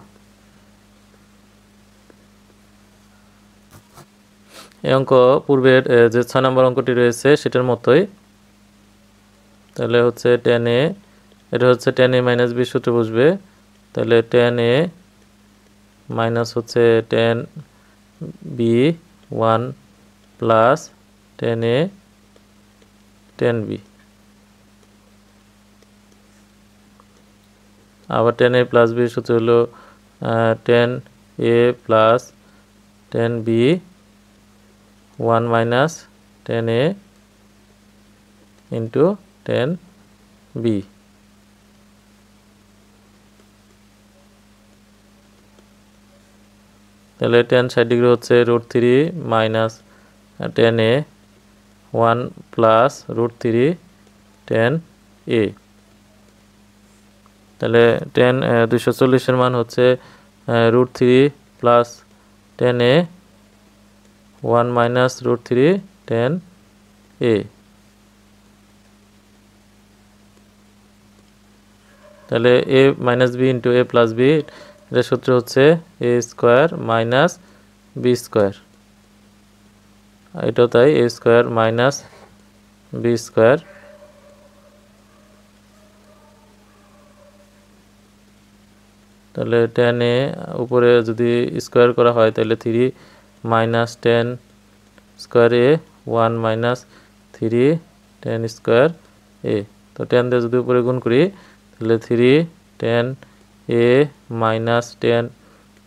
এই অঙ্ক পূর্বের যে 6 নম্বর অঙ্কটি রয়েছে সেটার মতোই। তাহলে হচ্ছে tan a, এটা হচ্ছে tan a মাইনাস b সূত্র বসবে, তাহলে tan a মাইনাস হচ্ছে tan b 1 plus tan a tan b। আবার tan a প্লাস b সূত্র হলো tan a plus tan b 1 minus tan a into tan b। তাহলে tan 60 ডিগ্রি হচ্ছে √3 minus tan a 1 plus √3 tan a। তাহলে tan 240 এর মান হচ্ছে √3 plus tan a 1 minus √3 tan a। তাহলে a minus b into a plus b, এর সূত্র হচ্ছে a square minus b square, এটাও তাই a square minus b square. তাহলে tan a উপরে যদি স্কোয়ার করা হয় তাহলে 3 minus tan square a 1 minus 3 tan square a। তো tan দিয়ে যদি উপরে গুণ করি তাহলে 3 tan a minus tan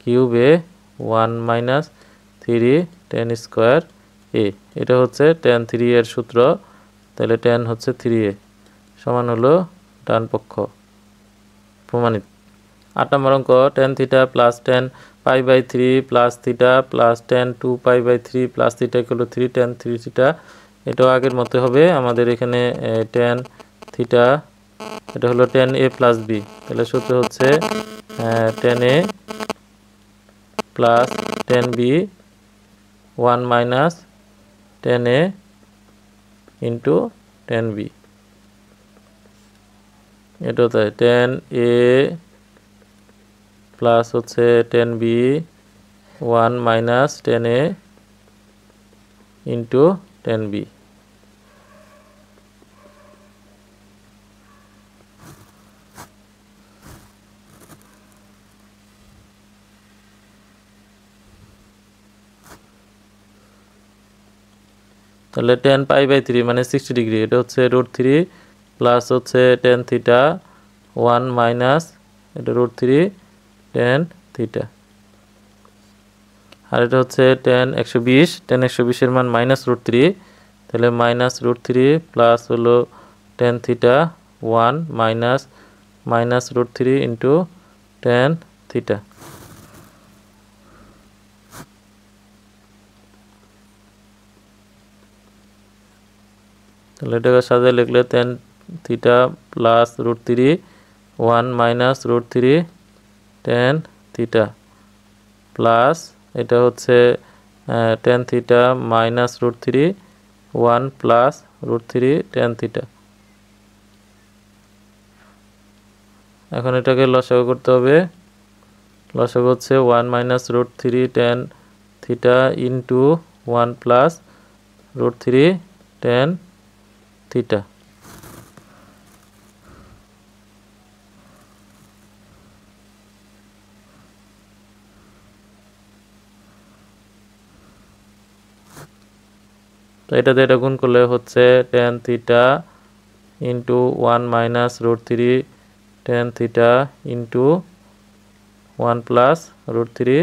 cube a 1 minus 3 tan square a। এটা হচ্ছে tan 3 এর সূত্র, তাহলে tan হচ্ছে 3a সমান হলো ডান পক্ষ প্রমাণিত। 8 নম্বর অঙ্ক tan theta plus tan pi by 3 plus theta plus tan 2 pi by 3 plus theta equal to 3 tan 3 theta. এটাও আগের মতো হবে। আমাদের এখানে tan থিটা এটা হলো tan a প্লাস b। তাহলে সূত্র হচ্ছে tan a plus tan b 1 minus tan a into tan b। এটাও তাই, tan a প্লাস হচ্ছে tan b 1 minus tan a into tan b। তাহলে tan পাই বাই 3 মানে 60 ডিগ্রি, এটা হচ্ছে √3 প্লাস হচ্ছে tan থিটা 1 মাইনাস এটা √3 tan থিটা। আর এটা হচ্ছে tan 120, tan 120 এর মান মাইনাস √3, তাহলে মাইনাস √3 প্লাস হলো tan theta 1 minus √3 into tan theta. তাহলে এটাকে সাজিয়ে লিখলে tan theta plus √3 1 minus √3 tan theta plus এটা হচ্ছে tan theta minus √3 1 plus √3 tan theta. এখন এটাকে লসাগু করতে হবে। লসাগু হচ্ছে 1 minus √3 tan theta into 1 plus √3 tan theta. তো এটাতে এটা গুণ করলে হচ্ছে tan theta into 1 minus √3 tan theta into 1 plus √3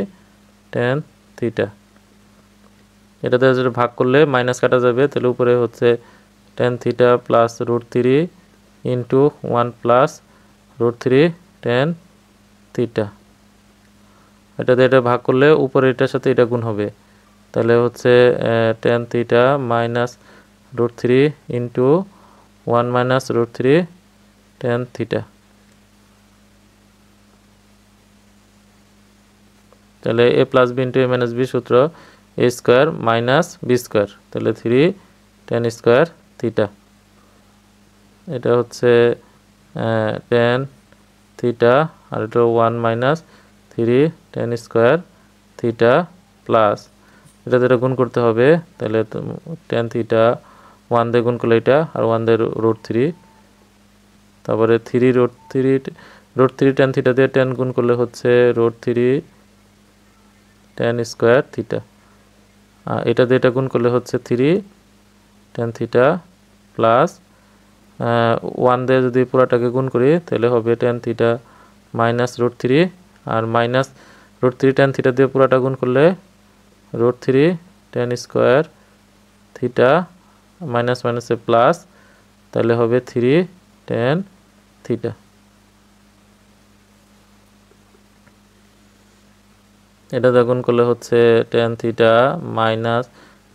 tan theta. এটাতে যেটা ভাগ করলে মাইনাস কাটা যাবে, তাহলে উপরে হচ্ছে tan theta plus √3 into 1 plus √3 tan theta. এটাতে এটা ভাগ করলে উপরে এটার সাথে এটা গুণ হবে, তাহলে হচ্ছে tan theta minus √3 into 1 minus √3 tan theta. তাহলে a plus b into a minus b সূত্র a square minus b square, তাহলে 3 tan স্কোয়ার থিটা। এটা হচ্ছে tan থিটা আর এটা 1 minus 3 tan square theta plus এটা যেটা গুণ করতে হবে, তাহলে tan থিটা 1 দিয়ে গুণ করলে এটা আর 1 দিয়ে √3, তারপরে 3 √3 tan থিটা দিয়ে tan গুণ করলে হচ্ছে √3 tan স্কোয়ার থিটা। আর এটা দিয়ে এটা গুণ করলে হচ্ছে 3 tan থিটা প্লাস 1 দিয়ে যদি পুরাটাকে গুণ করি তাহলে হবে tan থিটা মাইনাস √3 আর মাইনাস √3 tan থিটা দিয়ে পুরাটা গুণ করলে √3 tan স্কোয়ার থিটা মাইনাস মাইনাসে প্লাস, তাহলে হবে 3 tan থিটা। এটা গুণ করলে হচ্ছে tan theta minus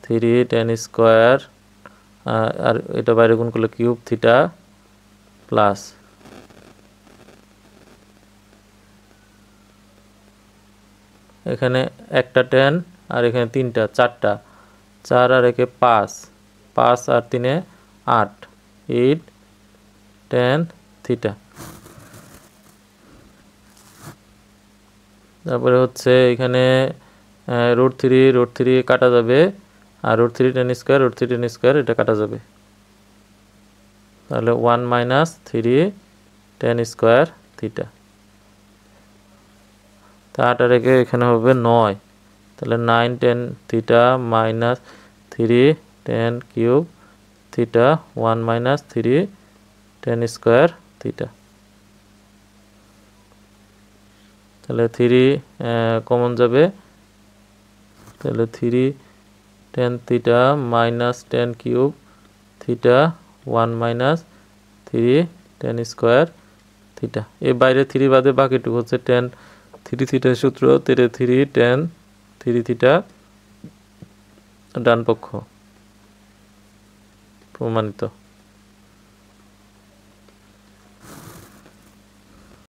3 tan square আর এটা বাইরে গুণ করলে কিউব থিটা প্লাস এখানে একটা tan আর এখানে তিনটা 4টা 4 আর একে 5 5 আর 3 8 8 tan থিটা। তারপরে হচ্ছে এখানে √3 কাটা যাবে আর √3 tan স্কোয়ার এটা কাটা যাবে, তাহলে 1 মাইনাস 3 tan স্কোয়ার থিটা। তা 8 আর একে এখানে হবে 9, তাহলে 9 tan theta minus 3 tan cube theta 1 minus 3 tan square theta. তাহলে 3 কমন যাবে, তাহলে 3 tan theta minus tan cube theta 1 minus 3 tan square theta. এর বাইরে 3 বাদে বাকিটুকু হচ্ছে tan থ্রি থিটার সূত্র 3 tan 3 থিটা ডান পক্ষ প্রমাণিত।